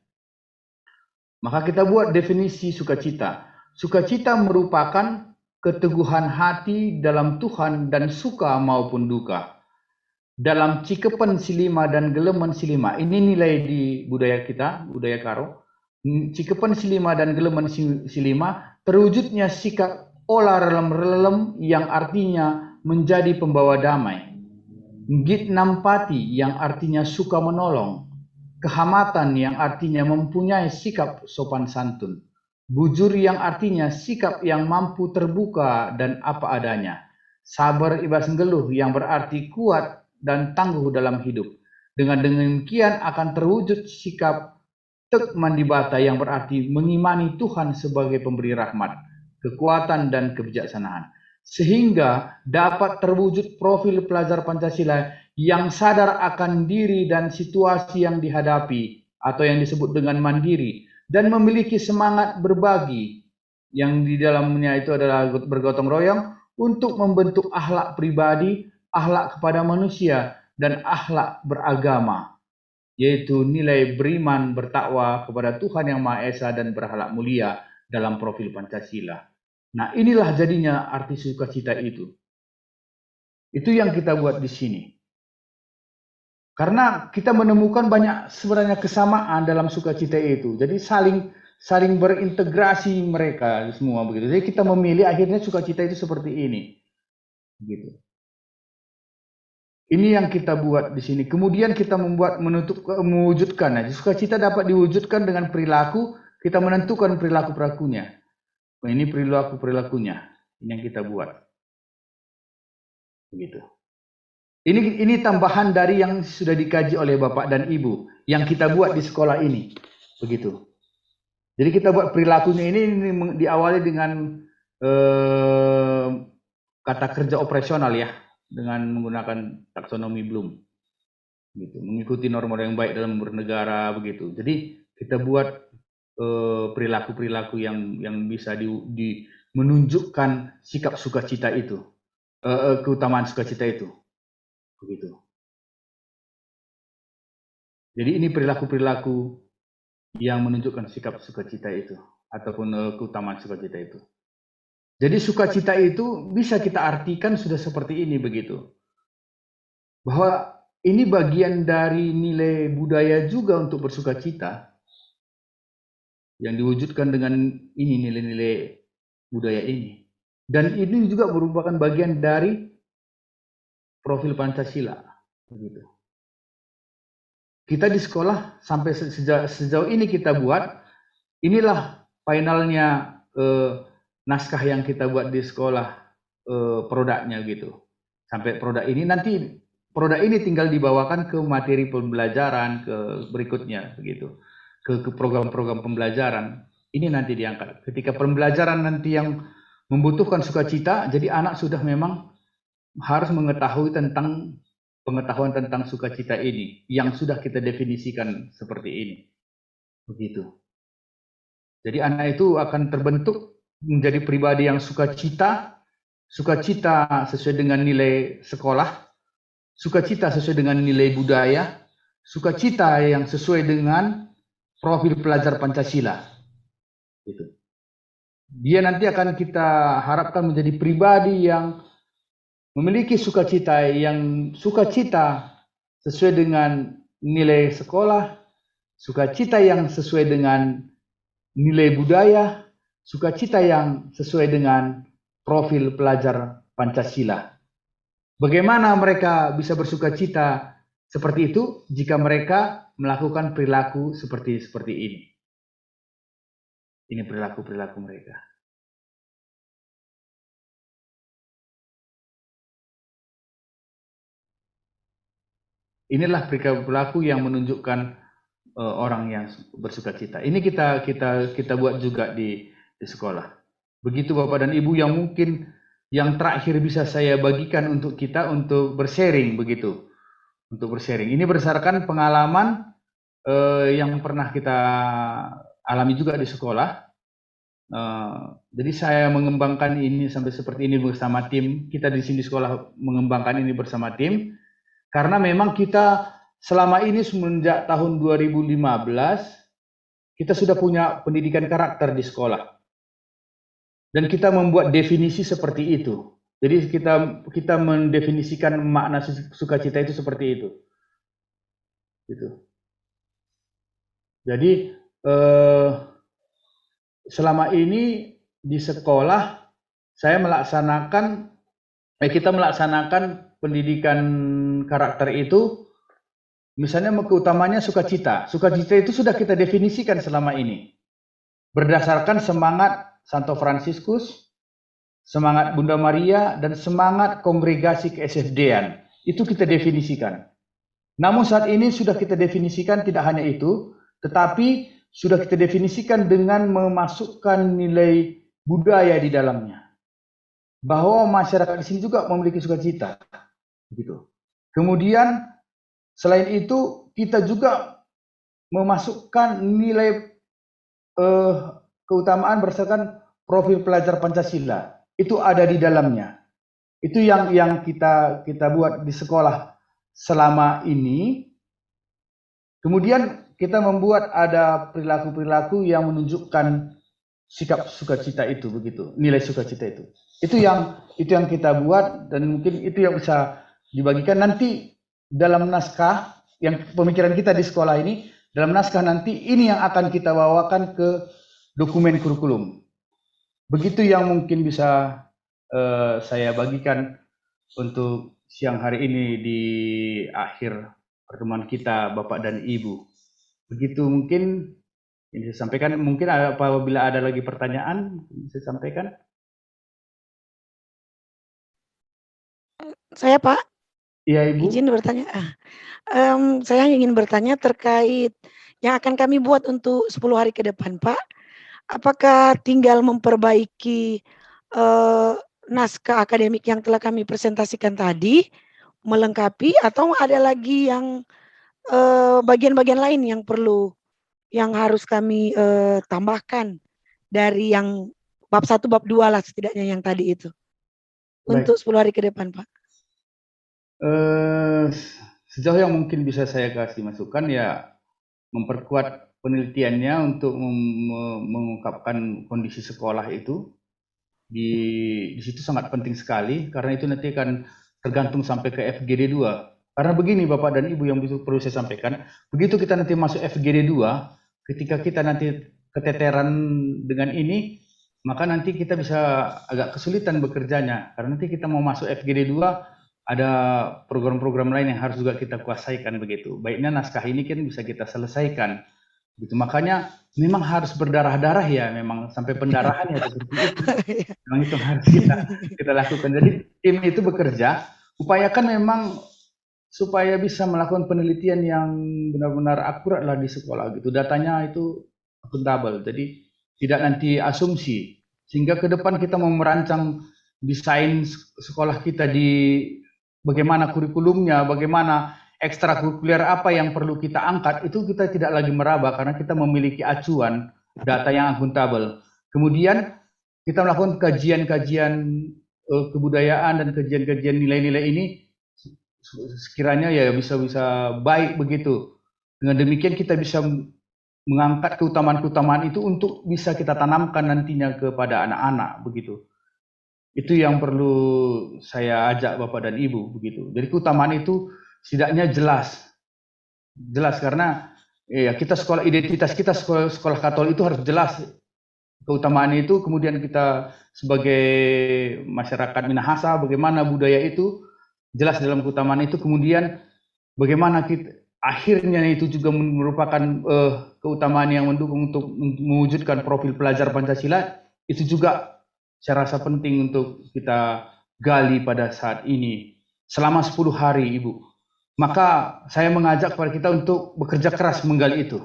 Maka kita buat definisi sukacita. Sukacita merupakan keteguhan hati dalam Tuhan dan suka maupun duka. Dalam cikepen silima dan gelemen silima. Ini nilai di budaya kita, budaya Karo. Cikepen silima dan gelemen silima, terwujudnya sikap olah relem-relem yang artinya menjadi pembawa damai. Git nampati yang artinya suka menolong. Kehamatan yang artinya mempunyai sikap sopan santun. Bujur yang artinya sikap yang mampu terbuka dan apa adanya. Sabar ibas ngeluh yang berarti kuat dan tangguh dalam hidup. Dengan demikian akan terwujud sikap tek mandibata yang berarti mengimani Tuhan sebagai pemberi rahmat, kekuatan dan kebijaksanaan. Sehingga dapat terwujud profil pelajar Pancasila yang sadar akan diri dan situasi yang dihadapi atau yang disebut dengan mandiri dan memiliki semangat berbagi yang di dalamnya itu adalah bergotong royong untuk membentuk akhlak pribadi, akhlak kepada manusia dan akhlak beragama, yaitu nilai beriman bertakwa kepada Tuhan yang Maha Esa dan berakhlak mulia dalam profil Pancasila. Nah, inilah jadinya arti sukacita itu. Itu yang kita buat di sini. Karena kita menemukan banyak sebenarnya kesamaan dalam sukacita itu. Jadi saling berintegrasi mereka semua begitu. Jadi kita memilih akhirnya sukacita itu seperti ini. Gitu. Ini yang kita buat di sini. Kemudian kita mewujudkan. Nah, sukacita dapat diwujudkan dengan perilaku. Kita menentukan perilaku-perilakunya. Nah, ini perilaku-perilakunya. Ini yang kita buat. Begitu. Ini tambahan dari yang sudah dikaji oleh Bapak dan Ibu. Yang kita buat di sekolah ini. Begitu. Jadi kita buat perilakunya ini diawali dengan kata kerja operasional ya. Dengan menggunakan taksonomi Bloom. Gitu. Mengikuti norma yang baik dalam bernegara. Begitu. Jadi kita buat perilaku-perilaku yang bisa menunjukkan sikap sukacita itu, keutamaan sukacita itu, begitu. Jadi ini perilaku-perilaku yang menunjukkan sikap sukacita itu ataupun keutamaan sukacita itu. Jadi sukacita itu bisa kita artikan sudah seperti ini begitu, bahwa ini bagian dari nilai budaya juga untuk bersukacita. Yang diwujudkan dengan ini nilai-nilai budaya ini. Dan ini juga merupakan bagian dari profil Pancasila. Begitu. Kita di sekolah sampai sejauh ini kita buat, inilah finalnya naskah yang kita buat di sekolah, produknya gitu. Sampai produk ini nanti tinggal dibawakan ke materi pembelajaran ke berikutnya begitu. Ke program-program pembelajaran. Ini nanti diangkat. Ketika pembelajaran nanti yang membutuhkan sukacita, jadi anak sudah memang harus mengetahui tentang pengetahuan tentang sukacita ini yang sudah kita definisikan seperti ini. Begitu. Jadi anak itu akan terbentuk menjadi pribadi yang sukacita sesuai dengan nilai sekolah, sukacita sesuai dengan nilai budaya, sukacita yang sesuai dengan profil pelajar Pancasila. Gitu. Dia nanti akan kita harapkan menjadi pribadi yang memiliki sukacita sesuai dengan nilai sekolah, sukacita yang sesuai dengan nilai budaya, sukacita yang sesuai dengan profil pelajar Pancasila. Bagaimana mereka bisa bersukacita seperti itu jika mereka melakukan perilaku seperti ini? Ini perilaku mereka. Inilah perilaku yang menunjukkan orang yang bersukacita. Ini kita buat juga di sekolah. Begitu Bapak dan Ibu yang mungkin yang terakhir bisa saya bagikan untuk kita untuk bersharing begitu. Untuk bersharing. Ini berdasarkan pengalaman yang pernah kita alami juga di sekolah. Jadi saya mengembangkan ini sampai seperti ini bersama tim. Kita di sini sekolah mengembangkan ini bersama tim. Karena memang kita selama ini semenjak tahun 2015, kita sudah punya pendidikan karakter di sekolah. Dan kita membuat definisi seperti itu. Jadi kita mendefinisikan makna sukacita itu seperti itu. Gitu. Jadi selama ini di sekolah kita melaksanakan pendidikan karakter itu, misalnya keutamanya sukacita. Sukacita itu sudah kita definisikan selama ini. Berdasarkan semangat Santo Fransiskus, semangat Bunda Maria, dan semangat kongregasi ke-SFD-an. Itu kita definisikan. Namun saat ini sudah kita definisikan tidak hanya itu, tetapi sudah kita definisikan dengan memasukkan nilai budaya di dalamnya. Bahwa masyarakat di sini juga memiliki sukacita. Begitu. Kemudian selain itu kita juga memasukkan nilai keutamaan berdasarkan profil pelajar Pancasila. Itu ada di dalamnya. Itu yang kita buat di sekolah selama ini. Kemudian kita membuat ada perilaku-perilaku yang menunjukkan sikap sukacita itu begitu, nilai sukacita itu. Itu yang kita buat dan mungkin itu yang bisa dibagikan nanti dalam naskah yang pemikiran kita di sekolah ini, dalam naskah nanti ini yang akan kita bawakan ke dokumen kurikulum. Begitu yang mungkin bisa saya bagikan untuk siang hari ini di akhir pertemuan kita Bapak dan Ibu. Begitu mungkin ini saya sampaikan. Mungkin apabila ada lagi pertanyaan saya sampaikan. Saya Pak. Iya Ibu. Izin bertanya. Saya ingin bertanya terkait yang akan kami buat untuk 10 hari ke depan Pak. Apakah tinggal memperbaiki naskah akademik yang telah kami presentasikan tadi, melengkapi, atau ada lagi yang bagian-bagian lain yang harus kami tambahkan dari yang bab 1, bab 2 lah setidaknya yang tadi itu. Untuk 10 hari ke depan Pak. Sejauh yang mungkin bisa saya kasih masukan ya memperkuat penelitiannya untuk mengungkapkan kondisi sekolah itu di situ sangat penting sekali karena itu nanti akan tergantung sampai ke FGD 2. Karena begini Bapak dan Ibu yang perlu saya sampaikan, begitu kita nanti masuk FGD 2, ketika kita nanti keteteran dengan ini, maka nanti kita bisa agak kesulitan bekerjanya karena nanti kita mau masuk FGD 2 ada program-program lain yang harus juga kita kuasai kan begitu. Baiknya naskah ini kan bisa kita selesaikan. Gitu. Makanya memang harus berdarah-darah ya, memang sampai pendarahan ya seperti itu. Memang itu harus kita lakukan. Jadi tim itu bekerja, upayakan memang supaya bisa melakukan penelitian yang benar-benar akurat lah di sekolah gitu. Datanya itu akuntabel. Jadi tidak nanti asumsi. Sehingga ke depan kita mau merancang desain sekolah kita di bagaimana kurikulumnya, bagaimana ekstrakurikuler apa yang perlu kita angkat, itu kita tidak lagi meraba karena kita memiliki acuan data yang akuntabel. Kemudian kita melakukan kajian-kajian kebudayaan dan kajian-kajian nilai-nilai ini sekiranya ya bisa baik begitu. Dengan demikian kita bisa mengangkat keutamaan-keutamaan itu untuk bisa kita tanamkan nantinya kepada anak-anak begitu. Itu yang perlu saya ajak Bapak dan Ibu begitu. Jadi keutamaan itu setidaknya jelas karena ya kita sekolah, identitas kita sekolah Katolik itu harus jelas keutamaan itu. Kemudian kita sebagai masyarakat Minahasa, bagaimana budaya itu jelas dalam keutamaan itu. Kemudian bagaimana kita akhirnya itu juga merupakan keutamaan yang mendukung untuk mewujudkan profil pelajar Pancasila. Itu juga saya rasa penting untuk kita gali pada saat ini selama 10 hari, Ibu. Maka saya mengajak kepada kita untuk bekerja keras menggali itu.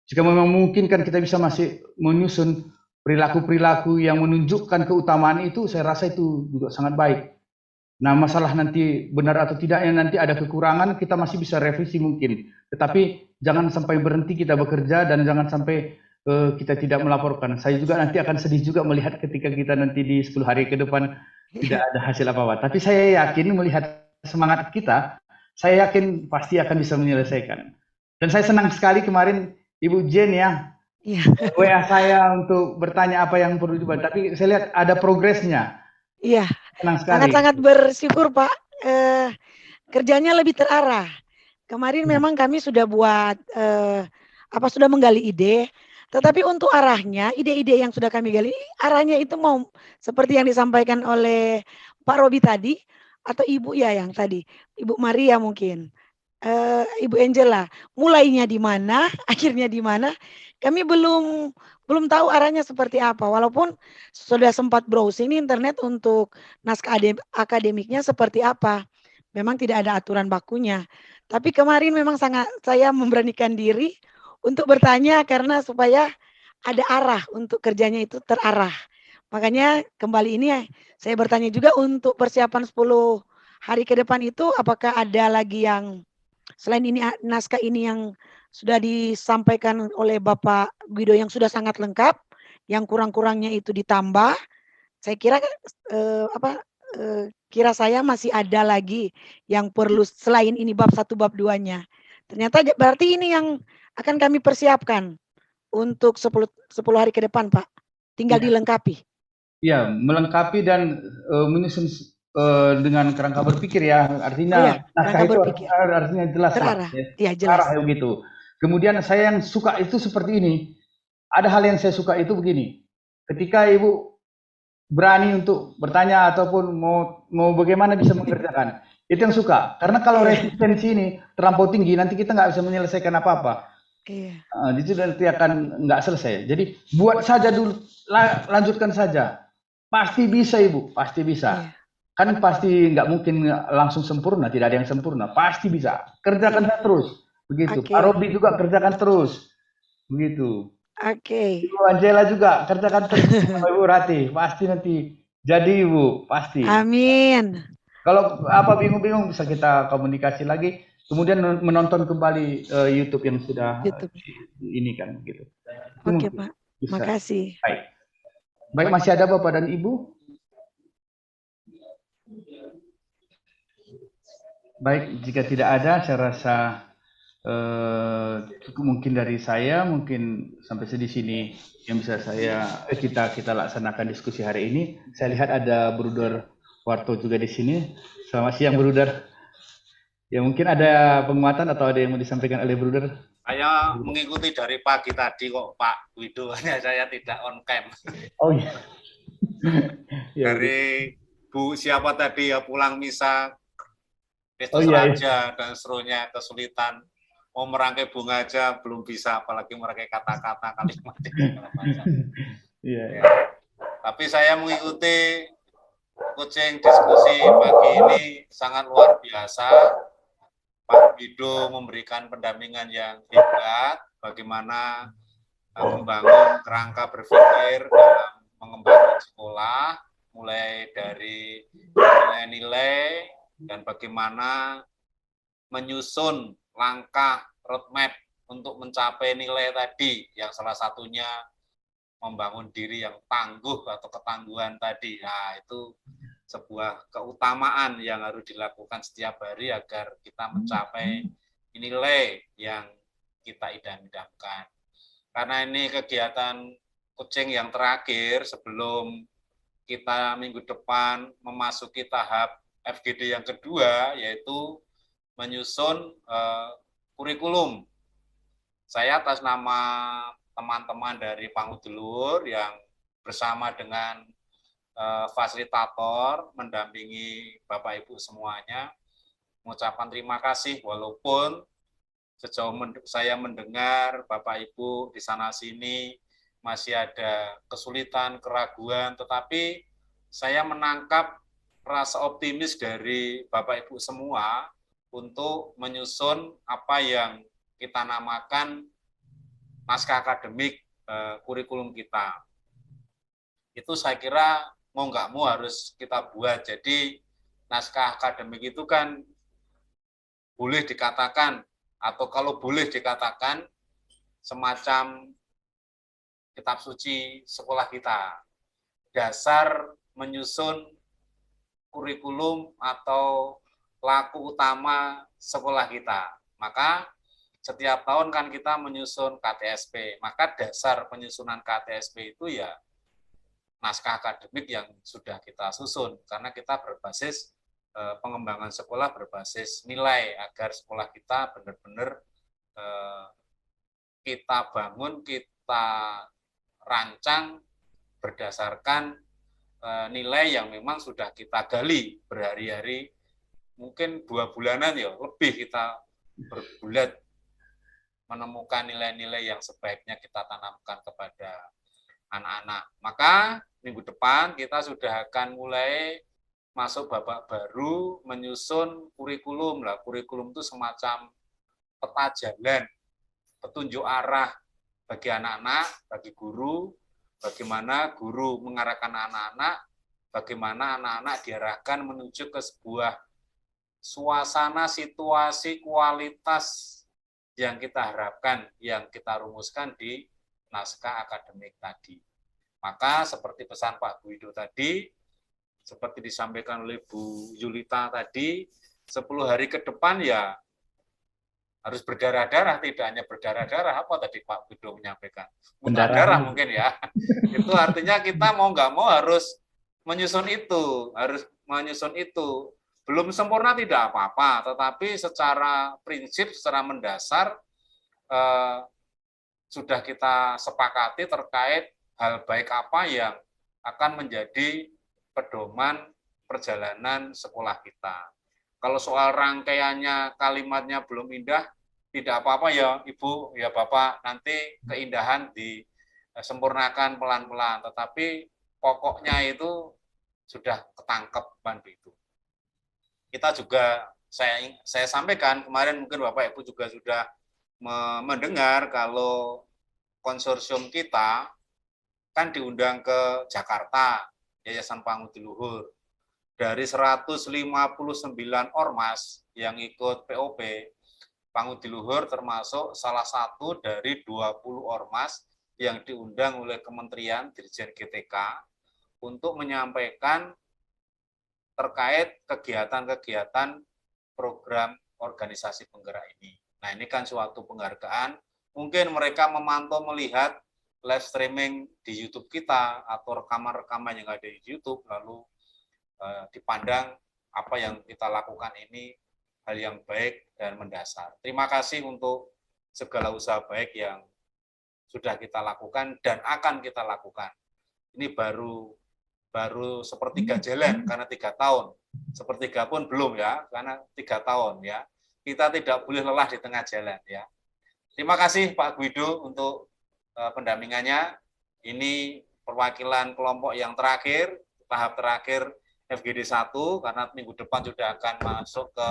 Jika memang mungkin kan kita bisa masih menyusun perilaku-perilaku yang menunjukkan keutamaan itu, saya rasa itu juga sangat baik. Nah, masalah nanti benar atau tidaknya nanti ada kekurangan, kita masih bisa revisi mungkin. Tetapi jangan sampai berhenti kita bekerja dan jangan sampai kita tidak melaporkan. Saya juga nanti akan sedih juga melihat ketika kita nanti di 10 hari ke depan tidak ada hasil apa-apa. Tapi saya yakin melihat semangat kita, saya yakin pasti akan bisa menyelesaikan. Dan saya senang sekali kemarin Ibu Jen ya, WA saya untuk bertanya apa yang perlu dibantu. Tapi saya lihat ada progresnya. Iya, Senang sekali. sangat-sangat bersyukur Pak. Kerjanya lebih terarah. Kemarin memang kami sudah buat sudah menggali ide. Tetapi untuk arahnya, ide-ide yang sudah kami gali, arahnya itu mau seperti yang disampaikan oleh Pak Robi tadi, atau Ibu ya yang tadi, Ibu Maria mungkin, Ibu Angela, mulainya di mana, akhirnya di mana, kami belum tahu arahnya seperti apa. Walaupun sudah sempat browsing internet untuk naskah akademiknya seperti apa. Memang tidak ada aturan bakunya. Tapi kemarin memang saya memberanikan diri untuk bertanya karena supaya ada arah untuk kerjanya itu terarah. Makanya kembali ini saya bertanya juga untuk persiapan 10 hari ke depan itu apakah ada lagi yang selain ini naskah ini yang sudah disampaikan oleh Bapak Guido yang sudah sangat lengkap, yang kurang-kurangnya itu ditambah. Saya kira kira saya masih ada lagi yang perlu selain ini bab 1 bab 2-nya. Ternyata berarti ini yang akan kami persiapkan untuk 10 hari ke depan, Pak. Tinggal dilengkapi. Iya, melengkapi dan menyusun dengan kerangka berpikir ya. Artinya naskah itu artinya jelas terarah. Ya, jelas. Arah begitu. Kemudian saya yang suka itu seperti ini. Ada hal yang saya suka itu begini. Ketika Ibu berani untuk bertanya ataupun mau bagaimana bisa mengerjakan. Itu yang suka. Karena kalau resistensi ini terlampau tinggi, nanti kita nggak bisa menyelesaikan apa-apa. Itu nanti akan nggak selesai. Jadi buat saja dulu, lanjutkan saja. Pasti bisa Ibu, pasti bisa. Kan pasti nggak mungkin langsung sempurna, tidak ada yang sempurna. Pasti bisa. Kerjakan terus. Begitu. Pak Robi juga kerjakan terus. Begitu. Ibu Angela juga kerjakan terus. Ibu Rati, pasti nanti jadi Ibu, pasti. Amin. Kalau apa bingung-bingung bisa kita komunikasi lagi. Kemudian menonton kembali YouTube yang sudah ini kan gitu. Oke Pak, makasih. Baik, masih ada Bapak dan Ibu? Baik, jika tidak ada, saya rasa cukup mungkin dari saya, mungkin sampai di sini yang bisa kita laksanakan diskusi hari ini. Saya lihat ada Bruder Warto juga di sini. Selamat siang, Bruder. Ya mungkin ada penguatan atau ada yang mau disampaikan oleh Bruder? Saya mengikuti dari pagi tadi kok Pak Guido, hanya saya tidak on cam. Oh iya. Dari 2 Bu siapa tadi ya pulang misa Kristus Oh, iya, iya. Raja dan seterusnya kesulitan mau merangkai bunga aja belum bisa, apalagi merangkai kata-kata kalimat segala macam. Iya. Ya. Tapi saya mengikuti coaching diskusi pagi ini sangat luar biasa. Pak Wido memberikan pendampingan yang hebat, bagaimana membangun kerangka berpikir dalam mengembangkan sekolah, mulai dari nilai-nilai dan bagaimana menyusun langkah roadmap untuk mencapai nilai tadi, yang salah satunya membangun diri yang tangguh atau ketangguhan tadi. Nah, itu sebuah keutamaan yang harus dilakukan setiap hari agar kita mencapai nilai yang kita idam-idamkan. Karena ini kegiatan coaching yang terakhir sebelum kita minggu depan memasuki tahap FGD yang kedua, yaitu menyusun kurikulum. Saya atas nama teman-teman dari Pangudulur yang bersama dengan fasilitator mendampingi Bapak Ibu semuanya, mengucapkan terima kasih walaupun sejauh saya mendengar Bapak Ibu di sana sini masih ada kesulitan, keraguan, tetapi saya menangkap rasa optimis dari Bapak Ibu semua untuk menyusun apa yang kita namakan naskah akademik kurikulum kita. Itu saya kira mau nggak mau harus kita buat. Jadi naskah akademik itu kan boleh dikatakan, atau kalau boleh dikatakan semacam kitab suci sekolah kita. Dasar menyusun kurikulum atau laku utama sekolah kita. Maka setiap tahun kan kita menyusun KTSP, maka dasar penyusunan KTSP itu ya naskah akademik yang sudah kita susun, karena kita berbasis pengembangan sekolah berbasis nilai, agar sekolah kita benar-benar kita bangun, kita rancang berdasarkan nilai yang memang sudah kita gali berhari-hari, mungkin 2 bulanan ya lebih kita bergulat menemukan nilai-nilai yang sebaiknya kita tanamkan kepada anak-anak. Maka minggu depan kita sudah akan mulai masuk babak baru menyusun kurikulum. Lah, kurikulum itu semacam peta jalan, petunjuk arah bagi anak-anak, bagi guru, bagaimana guru mengarahkan anak-anak, bagaimana anak-anak diarahkan menuju ke sebuah suasana, situasi, kualitas yang kita harapkan, yang kita rumuskan di naskah akademik tadi. Maka seperti pesan Pak Wido tadi, seperti disampaikan oleh Bu Yulita tadi, 10 hari ke depan ya harus berdarah-darah, tidak hanya berdarah-darah, apa tadi Pak Wido menyampaikan? Muntah darah mungkin ya. Itu artinya kita mau nggak mau harus menyusun itu, Belum sempurna tidak apa-apa, tetapi secara prinsip, secara mendasar sudah kita sepakati terkait hal baik apa yang akan menjadi pedoman perjalanan sekolah kita. Kalau soal rangkaiannya, kalimatnya belum indah, tidak apa-apa ya Ibu, ya Bapak, nanti keindahan disempurnakan pelan-pelan, tetapi pokoknya itu sudah ketangkep kan begitu. Kita juga, saya sampaikan kemarin, mungkin Bapak Ibu juga sudah mendengar kalau konsorsium kita kan diundang ke Jakarta, Yayasan Pangudluhur. Dari 159 ormas yang ikut POP, Pangudluhur termasuk salah satu dari 20 ormas yang diundang oleh Kementerian Dirjen GTK untuk menyampaikan terkait kegiatan-kegiatan program organisasi penggerak ini. Nah, ini kan suatu penghargaan. Mungkin mereka memantau melihat live streaming di YouTube kita atau rekaman-rekaman yang ada di YouTube, lalu dipandang apa yang kita lakukan ini hal yang baik dan mendasar. Terima kasih untuk segala usaha baik yang sudah kita lakukan dan akan kita lakukan. Ini baru baru sepertiga jalan karena 3 tahun. Sepertiga pun belum ya, karena 3 tahun ya. Kita tidak boleh lelah di tengah jalan ya. Terima kasih Pak Guido untuk pendampingannya. Ini perwakilan kelompok yang terakhir, tahap terakhir FGD 1, karena minggu depan sudah akan masuk ke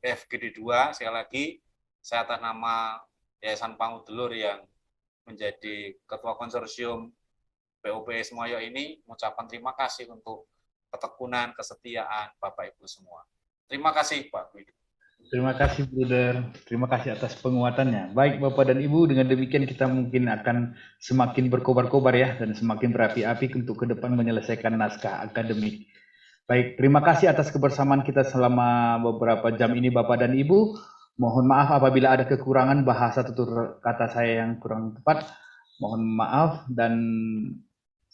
FGD 2. Sekali lagi, saya atas nama Yayasan Pangudulur yang menjadi Ketua Konsorsium POPE Semoyo ini mengucapkan terima kasih untuk ketekunan, kesetiaan Bapak Ibu semua. Terima kasih Pak Guido. Terima kasih Bruder, terima kasih atas penguatannya. Baik Bapak dan Ibu, dengan demikian kita mungkin akan semakin berkobar-kobar ya, dan semakin berapi-api untuk ke depan menyelesaikan naskah akademik. Baik, terima kasih atas kebersamaan kita selama beberapa jam ini Bapak dan Ibu. Mohon maaf apabila ada kekurangan bahasa tutur kata saya yang kurang tepat. Mohon maaf dan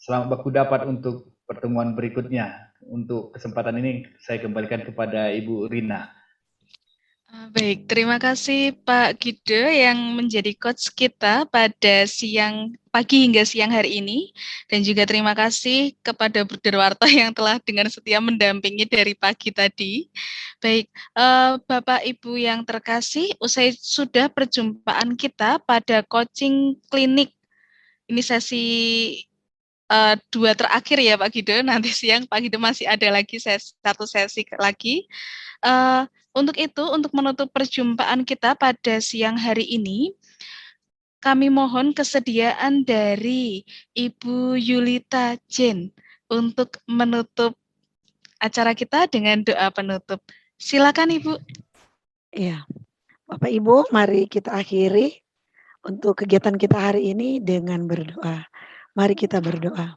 selamat baku dapat untuk pertemuan berikutnya. Untuk kesempatan ini saya kembalikan kepada Ibu Rina. Baik, terima kasih Pak Guido yang menjadi coach kita pada pagi hingga siang hari ini. Dan juga terima kasih kepada Bruder Warto yang telah dengan setia mendampingi dari pagi tadi. Baik, Bapak Ibu yang terkasih, usai sudah perjumpaan kita pada coaching klinik. Ini sesi 2 terakhir ya Pak Guido, nanti siang Pak Guido masih ada lagi satu sesi lagi. Untuk itu, untuk menutup perjumpaan kita pada siang hari ini, kami mohon kesediaan dari Ibu Yulita Jen untuk menutup acara kita dengan doa penutup. Silakan Ibu. Iya, Bapak Ibu, mari kita akhiri untuk kegiatan kita hari ini dengan berdoa. Mari kita berdoa.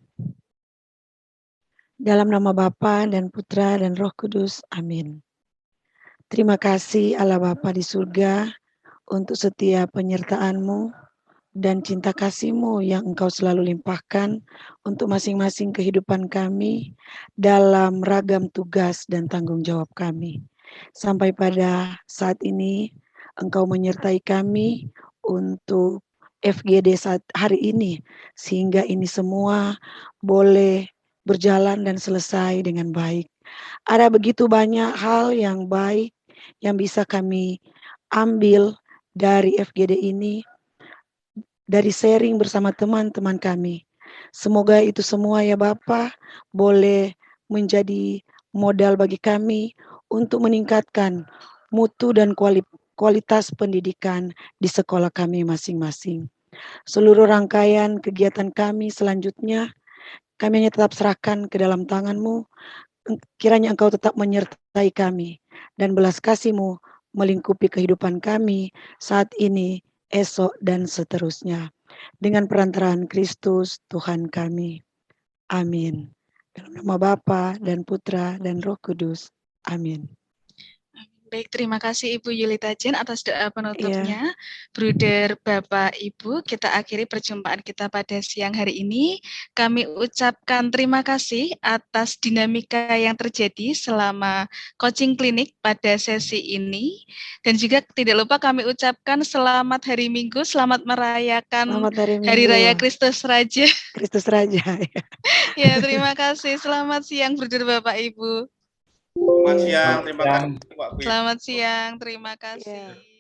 Dalam nama Bapa dan Putra dan Roh Kudus, amin. Terima kasih Allah Bapa di surga untuk setiap penyertaan-Mu dan cinta kasih-Mu yang Engkau selalu limpahkan untuk masing-masing kehidupan kami dalam ragam tugas dan tanggung jawab kami. Sampai pada saat ini Engkau menyertai kami untuk FGD saat hari ini sehingga ini semua boleh berjalan dan selesai dengan baik. Ada begitu banyak hal yang baik yang bisa kami ambil dari FGD ini, dari sharing bersama teman-teman kami. Semoga itu semua ya Bapak boleh menjadi modal bagi kami untuk meningkatkan mutu dan kualitas pendidikan di sekolah kami masing-masing. Seluruh rangkaian kegiatan kami selanjutnya, kami hanya tetap serahkan ke dalam tangan-Mu. Kiranya Engkau tetap menyertai kami dan belas kasih-Mu melingkupi kehidupan kami saat ini, esok, dan seterusnya. Dengan perantaraan Kristus Tuhan kami. Amin. Dalam nama Bapa dan Putra dan Roh Kudus. Amin. Baik, terima kasih Ibu Yulita Jen atas doa penutupnya. Bruder, Bapak, Ibu, kita akhiri perjumpaan kita pada siang hari ini. Kami ucapkan terima kasih atas dinamika yang terjadi selama coaching klinik pada sesi ini. Dan juga tidak lupa kami ucapkan selamat hari Minggu, selamat merayakan Hari Raya Kristus Raja. Kristus Raja. Ya, terima kasih. Selamat siang, Bruder, Bapak, Ibu. Selamat siang, terima kasih Pak. Selamat siang, terima kasih.